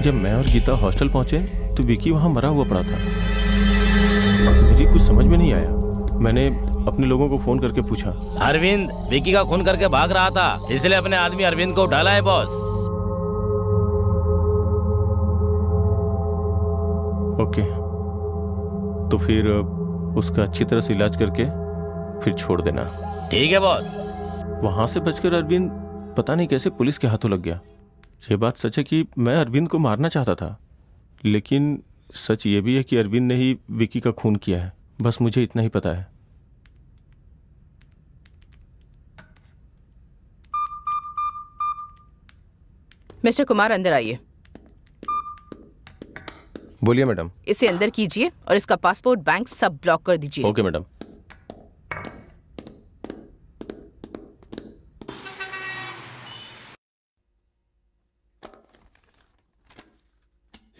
जब मैं और गीता हॉस्टल पहुंचे तो विक्की वहां मरा हुआ पड़ा था। मेरी कुछ समझ में नहीं आया। मैंने अपने लोगों को फोन करके पूछा। अरविंद विक्की का खून करके भाग रहा था, इसलिए अपने आदमी अरविंद को उठाला है बॉस। ओके, तो फिर उसका अच्छी तरह से इलाज करके फिर छोड़ देना। ठीक है बॉस। वहां से बचकर अरविंद पता नहीं कैसे पुलिस के हाथों लग गया। ये बात सच है कि मैं अरविंद को मारना चाहता था, लेकिन सच ये भी है कि अरविंद ने ही विकी का खून किया है, बस मुझे इतना ही पता है। मिस्टर कुमार अंदर आइए। बोलिए मैडम। इसे अंदर कीजिए और इसका पासपोर्ट, बैंक सब ब्लॉक कर दीजिए। Okay madam.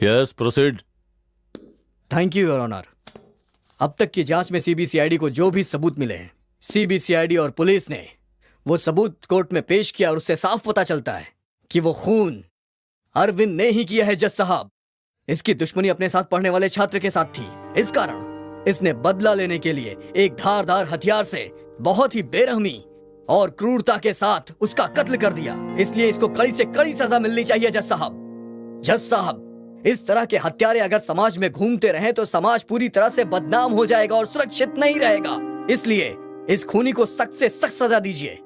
Yes proceed. Thank you your honour. अब तक की जांच में सीबीसीआईडी को जो भी सबूत मिले हैं, सीबीसीआईडी और पुलिस ने वो सबूत कोर्ट में पेश किया और उससे साफ पता चलता है कि वो खून अरविंद ने ही किया है। जज साहब, इसकी दुश्मनी अपने साथ पढ़ने वाले छात्र के साथ थी। इस कारण इसने बदला लेने के लिए एक धारदार हथियार से बहुत ही बेरहमी और क्रूरता के साथ उसका कत्ल कर दिया। इसलिए इसको कड़ी से कड़ी सजा मिलनी चाहिए जज साहब। जज साहब, इस तरह के हत्यारे अगर समाज में घूमते रहे तो समाज पूरी तरह से बदनाम हो जाएगा और सुरक्षित नहीं रहेगा। इसलिए इस खूनी को सख्त से सख्त सजा दीजिए।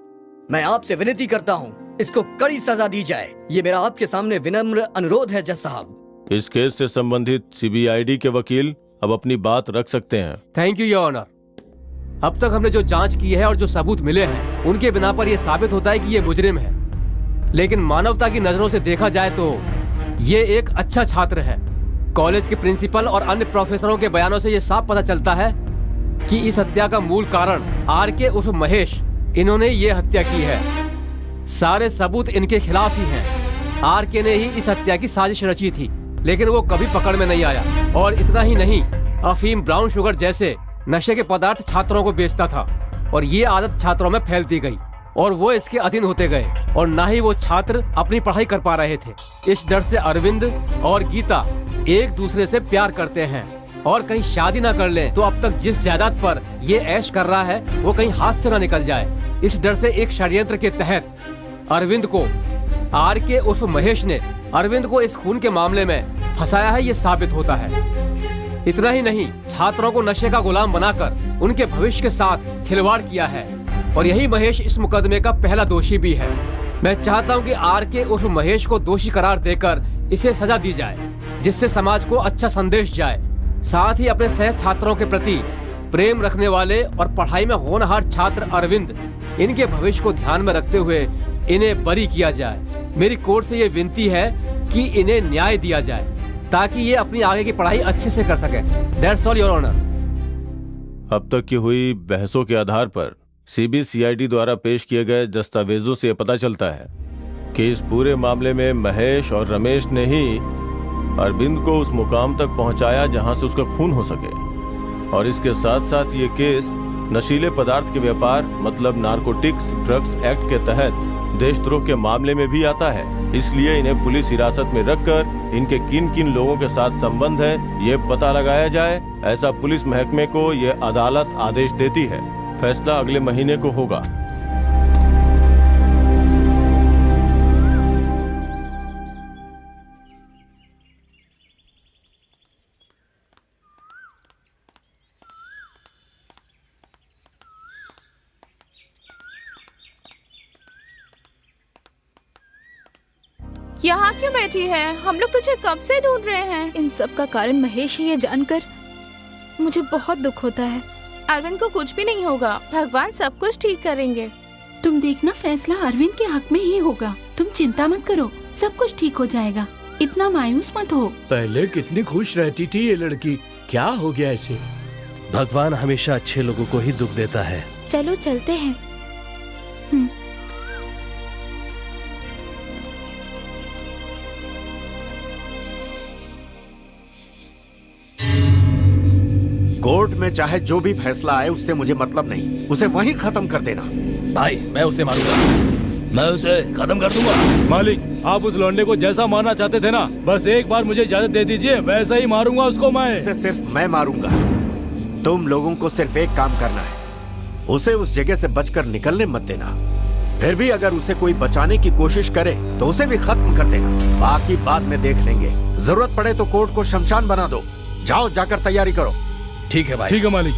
मैं आपसे विनती करता हूँ, इसको कड़ी सजा दी जाए। ये मेरा आपके सामने विनम्र अनुरोध है जज साहब। इस केस से संबंधित सीबीआईडी के वकील अब अपनी बात रख सकते हैं। Thank you your honour. अब तक हमने जो जांच की है और जो सबूत मिले हैं, उनके बिना पर यह साबित होता है कि ये मुजरिम है। लेकिन मानवता की नजरों से देखा जाए तो ये एक अच्छा छात्र है। कॉलेज के प्रिंसिपल और अन्य प्रोफेसरों के बयानों से ये साफ पता चलता है कि इस हत्या का मूल कारण आरके उर्फ महेश, इन्होंने ये हत्या की है। सारे सबूत इनके खिलाफ ही हैं। आरके ने ही इस हत्या की साजिश रची थी, लेकिन वो कभी पकड़ में नहीं आया। और इतना ही नहीं, अफीम, ब्राउन शुगर जैसे नशे के पदार्थ छात्रों को बेचता था और ये आदत छात्रों में फैलती गई और वो इसके अधीन होते गए और ना ही वो छात्र अपनी पढ़ाई कर पा रहे थे। इस डर से अरविंद और गीता एक दूसरे से प्यार करते हैं और कहीं शादी ना कर ले तो अब तक जिस जायदाद पर ये ऐश कर रहा है वो कहीं हाथ से ना निकल जाए। इस डर से एक षड्यंत्र के तहत अरविंद को आरके उर्फ महेश ने अरविंद को इस खून के मामले में फंसाया है, ये साबित होता है। इतना ही नहीं, छात्रों को नशे का गुलाम बनाकर उनके भविष्य के साथ खिलवाड़ किया है और यही महेश इस मुकदमे का पहला दोषी भी है। मैं चाहता हूं कि आरके उर्फ महेश को दोषी करार देकर इसे सजा दी जाए, जिससे समाज को अच्छा संदेश जाए। साथ ही अपने सह छात्रों के प्रति प्रेम रखने वाले और पढ़ाई में होनहार छात्र अरविंद, इनके भविष्य को ध्यान में रखते हुए इन्हें बरी किया जाए। मेरी कोर्ट से ये विनती है कि इन्हें न्याय दिया जाए ताकि ये अपनी आगे की पढ़ाई अच्छे से कर सके। That's all your honour. अब तक की हुई बहसों के आधार पर सीबीसीआईडी द्वारा पेश किए गए दस्तावेजों से पता चलता है कि इस पूरे मामले में महेश और रमेश ने ही अरविंद को उस मुकाम तक पहुंचाया जहां से उसका खून हो सके। और इसके साथ साथ ये केस नशीले पदार्थ के व्यापार मतलब नारकोटिक्स ड्रग्स एक्ट के तहत देशद्रोह के मामले में भी आता है। इसलिए इन्हें पुलिस हिरासत में रखकर इनके किन किन लोगों के साथ संबंध है ये पता लगाया जाए, ऐसा पुलिस महकमे को ये अदालत आदेश देती है। फैसला अगले महीने को होगा। यहाँ क्यों बैठी है? हम लोग तुझे कब से ढूंढ रहे हैं। इन सब का कारण महेश ही, ये जानकर मुझे बहुत दुख होता है। अरविंद को कुछ भी नहीं होगा, भगवान सब कुछ ठीक करेंगे। तुम देखना, फैसला अरविंद के हक में ही होगा। तुम चिंता मत करो, सब कुछ ठीक हो जाएगा। इतना मायूस मत हो। पहले कितनी खुश रहती थी ये लड़की, क्या हो गया इसे? भगवान हमेशा अच्छे लोगों को ही दुख देता है। चलो चलते हैं। कोर्ट में चाहे जो भी फैसला आए उससे मुझे मतलब नहीं, उसे वहीं खत्म कर देना। भाई मैं उसे मारूंगा, मैं उसे खत्म कर दूंगा। मालिक, आप उस लौंडे को जैसा मारना चाहते थे ना, बस एक बार मुझे इजाजत दे दीजिए, वैसा ही मारूंगा उसको मैं। उसे सिर्फ मैं मारूंगा। तुम लोगों को सिर्फ एक काम करना है, उसे उस जगह से बचकर निकलने मत देना। फिर भी अगर उसे कोई बचाने की कोशिश करे तो उसे भी खत्म कर देना। बाकी बाद में देख लेंगे, जरूरत पड़े तो कोर्ट को शमशान बना दो। जाओ, जाकर तैयारी करो। ठीक है भाई। ठीक है मालिक।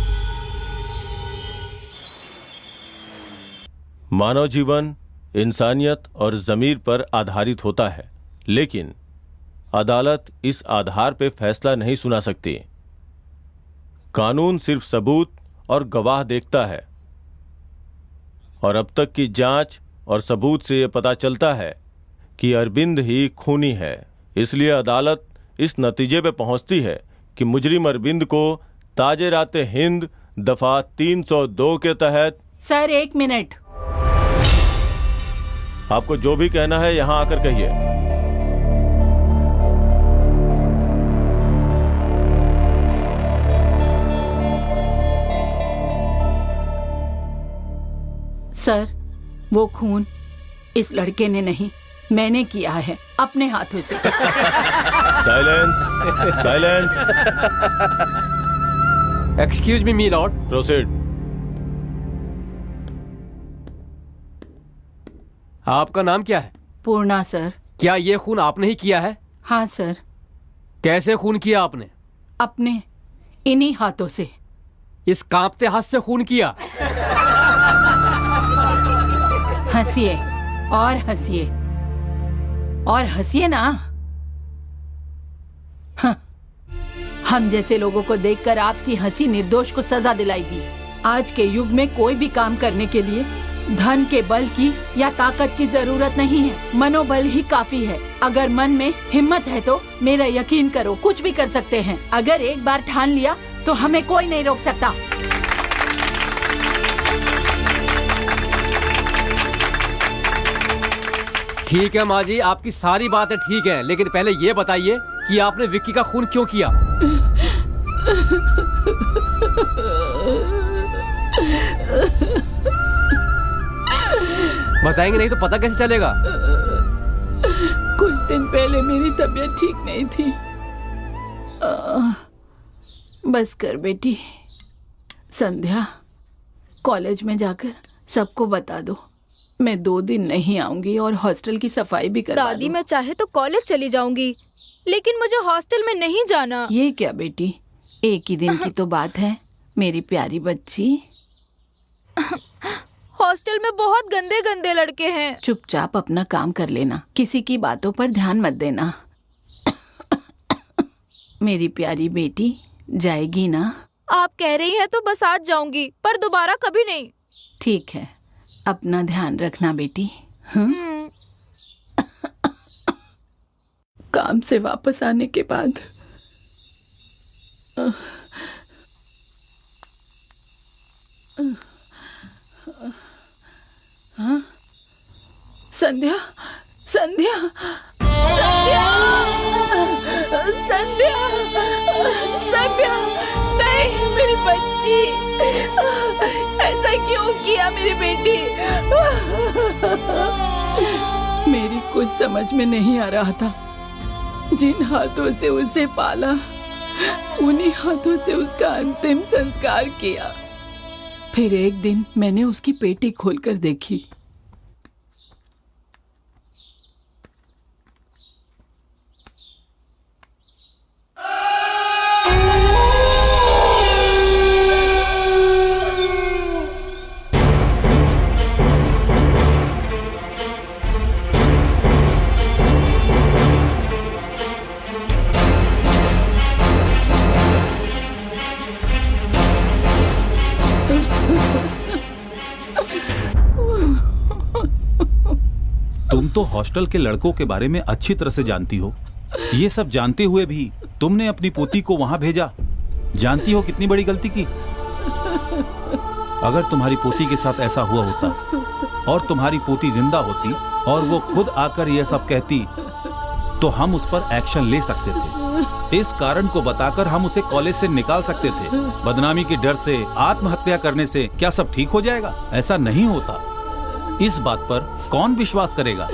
मानव जीवन इंसानियत और जमीर पर आधारित होता है, लेकिन अदालत इस आधार पे फैसला नहीं सुना सकती। कानून सिर्फ सबूत और गवाह देखता है, और अब तक की जांच और सबूत से यह पता चलता है कि अरविंद ही खूनी है। इसलिए अदालत इस नतीजे पे पहुंचती है कि मुजरिम अरविंद को ताजे-राते हिंद दफा 302 के तहत। Sir 1 minute. आपको जो भी कहना है यहां आकर कहिए। सर, वो खून इस लड़के ने नहीं, मैंने किया है अपने हाथों से। Silence, silence. Excuse me Lord. Proceed. आपका नाम क्या है? पूर्णा सर। क्या ये खून आपने ही किया है? हाँ सर। कैसे खून किया आपने? अपने इन्हीं हाथों से। इस कांपते हाथ से खून किया? हंसिए और हंसिए और हंसिए ना। हाँ। हम जैसे लोगों को देखकर आपकी हंसी निर्दोष को सजा दिलाएगी। आज के युग में कोई भी काम करने के लिए धन के बल की या ताकत की जरूरत नहीं है, मनोबल ही काफी है। अगर मन में हिम्मत है तो मेरा यकीन करो, कुछ भी कर सकते हैं। अगर एक बार ठान लिया तो हमें कोई नहीं रोक सकता। ठीक है माँ जी, आपकी सारी बातें ठीक है, लेकिन पहले ये बताइए कि आपने विक्की का खून क्यों किया? बताएंगे नहीं तो पता कैसे चलेगा? कुछ दिन पहले मेरी तबीयत ठीक नहीं थी। बस कर बेटी, संध्या कॉलेज में जाकर सबको बता दो। मैं 2 दिन नहीं आऊंगी और हॉस्टल की सफाई भी करवा दादी, मैं चाहे तो कॉलेज चली जाऊंगी, लेकिन मुझे हॉस्टल में नहीं जाना। ये क्या बेटी, एक ही दिन की तो बात है मेरी प्यारी बच्ची। हॉस्टल में बहुत गंदे गंदे लड़के हैं। चुपचाप अपना काम कर लेना, किसी की बातों पर ध्यान मत देना। मेरी प्यारी बेटी जाएगी ना? आप कह रही हैं तो बस आज जाऊंगी, पर दोबारा कभी नहीं। ठीक है, अपना ध्यान रखना बेटी। काम से वापस आने के बाद संध्या, संध्या, संध्या, संध्या, संध्या, नहीं मेरी बच्ची, ऐसा क्यों किया मेरी बेटी? मेरी कुछ समझ में नहीं आ रहा था। जिन हाथों से उसे पाला, उन्हीं हाथों से उसका अंतिम संस्कार किया। फिर एक दिन मैंने उसकी पेटी खोलकर देखी। तुम तो हॉस्टल के लड़कों के बारे में अच्छी तरह से जानती हो। ये सब जानते हुए भी तुमने अपनी पोती को वहां भेजा। जानती हो कितनी बड़ी गलती की। अगर तुम्हारी पोती के साथ ऐसा हुआ होता और तुम्हारी पोती जिंदा होती और वो खुद आकर यह सब कहती तो हम उस पर एक्शन ले सकते थे। इस कारण को बताकर हम उसे कॉलेज से निकाल सकते थे। बदनामी के डर से आत्महत्या करने से क्या सब ठीक हो जाएगा? ऐसा नहीं होता। इस बात पर कौन विश्वास करेगा?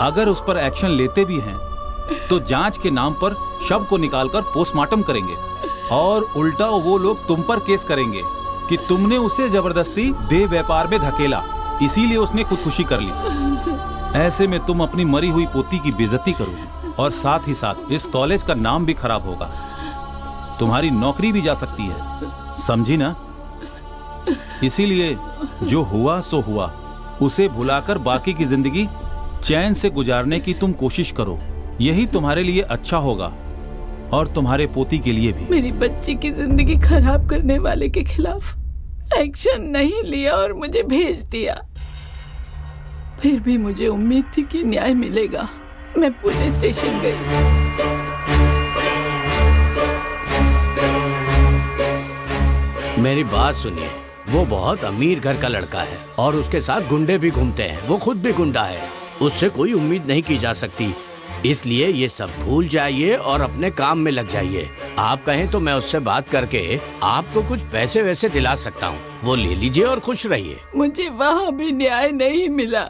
अगर उस पर एक्शन लेते भी हैं तो जांच के नाम पर शव को निकालकर पोस्टमार्टम करेंगे और उल्टा वो लोग तुम पर केस करेंगे कि तुमने उसे जबरदस्ती देह व्यापार में धकेला, इसीलिए उसने खुदकुशी कर ली। ऐसे में तुम अपनी मरी हुई पोती की बेइज्जती करोगे और साथ ही साथ इस कॉलेज का नाम भी खराब होगा। तुम्हारी नौकरी भी जा सकती है, समझी ना? इसीलिए जो हुआ सो हुआ, उसे भुलाकर बाकी की जिंदगी चैन से गुजारने की तुम कोशिश करो। यही तुम्हारे लिए अच्छा होगा और तुम्हारे पोती के लिए भी। मेरी बच्ची की जिंदगी खराब करने वाले के खिलाफ एक्शन नहीं लिया और मुझे भेज दिया। फिर भी मुझे उम्मीद थी कि न्याय मिलेगा। मैं पुलिस स्टेशन गई। मेरी बात सुनिए, वो बहुत अमीर घर का लड़का है और उसके साथ गुंडे भी घूमते हैं। वो खुद भी गुंडा है, उससे कोई उम्मीद नहीं की जा सकती। इसलिए ये सब भूल जाइए और अपने काम में लग जाइए। आप कहें तो मैं उससे बात करके आपको कुछ पैसे वैसे दिला सकता हूँ, वो ले लीजिए और खुश रहिए। मुझे वहाँ भी न्याय नहीं मिला।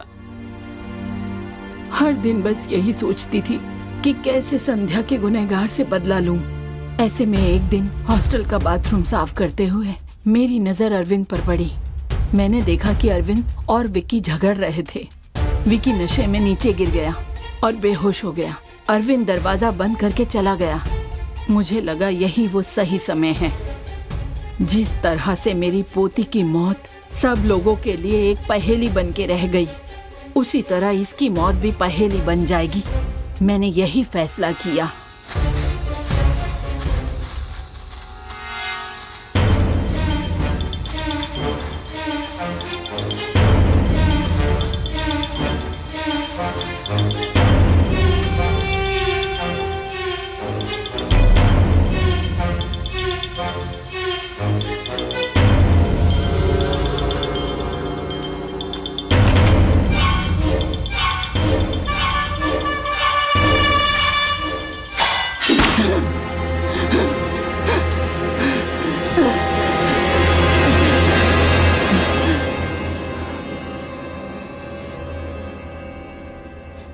हर दिन बस यही सोचती थी कि कैसे संध्या के गुनहगार से बदला लूं। ऐसे में एक दिन हॉस्टल का बाथरूम साफ करते हुए मेरी नजर अरविंद पर पड़ी। मैंने देखा कि अरविंद और विक्की झगड़ रहे थे। विक्की नशे में नीचे गिर गया और बेहोश हो गया। अरविंद दरवाजा बंद करके चला गया। मुझे लगा यही वो सही समय है। जिस तरह से मेरी पोती की मौत सब लोगों के लिए एक पहेली बन के रह गई, उसी तरह इसकी मौत भी पहेली बन जाएगी। मैंने यही फैसला किया।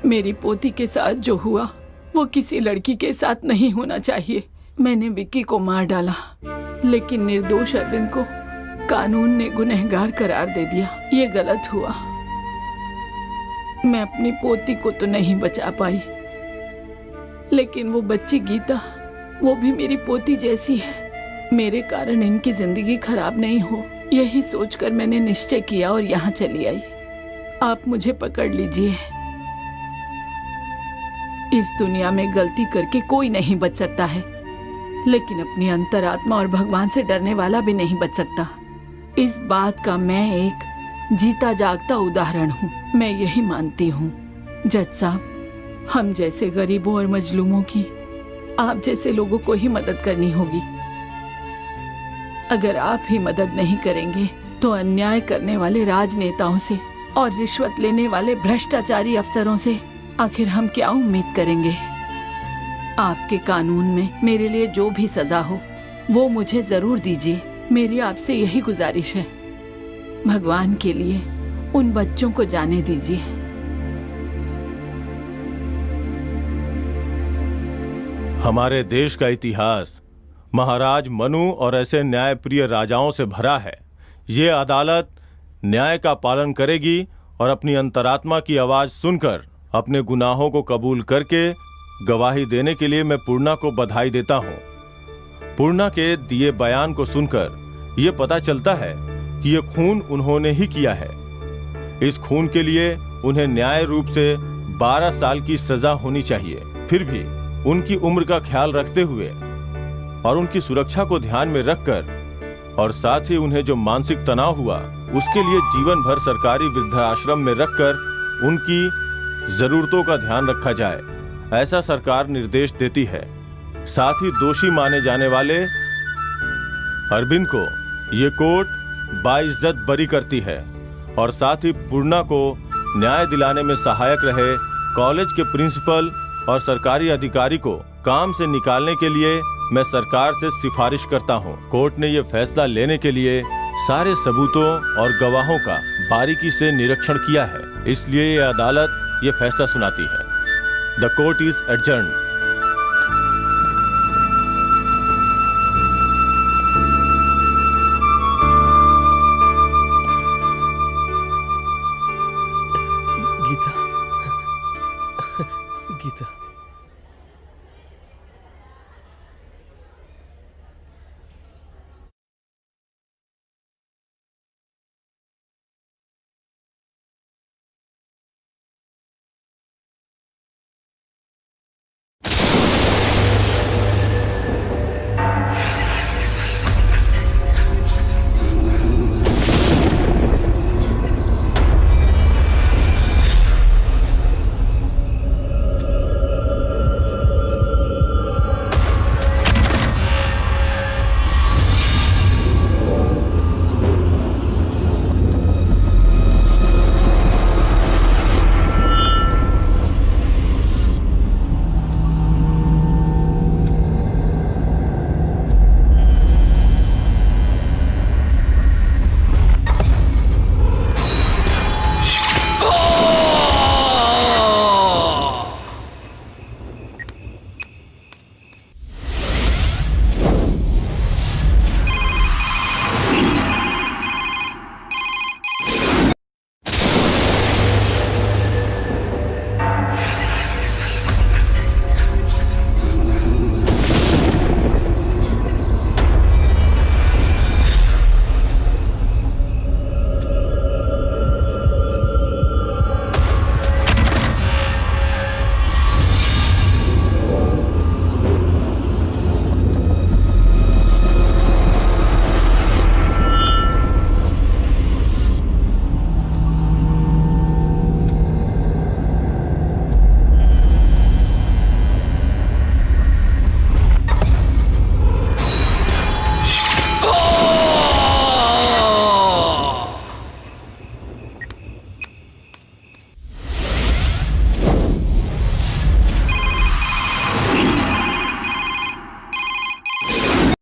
मेरी पोती के साथ जो हुआ वो किसी लड़की के साथ नहीं होना चाहिए। मैंने विक्की को मार डाला, लेकिन निर्दोष अरविंद को कानून ने गुनहगार करार दे दिया। ये गलत हुआ। मैं अपनी पोती को तो नहीं बचा पाई, लेकिन वो बच्ची गीता, वो भी मेरी पोती जैसी है। मेरे कारण इनकी जिंदगी खराब नहीं हो, यही सोचकर मैंने निश्चय किया और यहाँ चली आई। आप मुझे पकड़ लीजिए। इस दुनिया में गलती करके कोई नहीं बच सकता है, लेकिन अपनी अंतरात्मा और भगवान से डरने वाला भी नहीं बच सकता। इस बात का मैं एक जीता जागता उदाहरण हूँ। मैं यही मानती हूँ जज साहब, हम जैसे गरीबों और मजलूमों की आप जैसे लोगों को ही मदद करनी होगी। अगर आप ही मदद नहीं करेंगे तो अन्याय करने वाले राजनेताओं से और रिश्वत लेने वाले भ्रष्टाचारी अफसरों से आखिर हम क्या उम्मीद करेंगे। आपके कानून में मेरे लिए जो भी सजा हो वो मुझे जरूर दीजिए। मेरी आपसे यही गुजारिश है। भगवान के लिए उन बच्चों को जाने दीजिए। हमारे देश का इतिहास महाराज मनु और ऐसे न्यायप्रिय राजाओं से भरा है। ये अदालत न्याय का पालन करेगी और अपनी अंतरात्मा की आवाज सुनकर अपने गुनाहों को कबूल करके गवाही देने के लिए मैं पूर्णा को बधाई देता हूँ। पूर्णा के दिए बयान को सुनकर ये पता चलता है कि ये खून उन्होंने ही किया है। इस खून के लिए उन्हें न्याय रूप से 12 साल की सजा होनी चाहिए। फिर भी उनकी उम्र का ख्याल रखते हुए और उनकी सुरक्षा को ध्यान में रखकर और साथ ही उन्हें जो मानसिक तनाव हुआ उसके लिए जीवन भर सरकारी वृद्धाश्रम में रखकर उनकी जरूरतों का ध्यान रखा जाए, ऐसा सरकार निर्देश देती है। साथ ही दोषी माने जाने वाले अरविंद को ये कोर्ट बाइज्जत बरी करती है और साथ ही पूर्णा को न्याय दिलाने में सहायक रहे कॉलेज के प्रिंसिपल और सरकारी अधिकारी को काम से निकालने के लिए मैं सरकार से सिफारिश करता हूं। कोर्ट ने यह फैसला लेने के लिए सारे सबूतों और गवाहों का बारीकी से निरीक्षण किया है, इसलिए यह अदालत यह फैसला सुनाती है। The court is adjourned.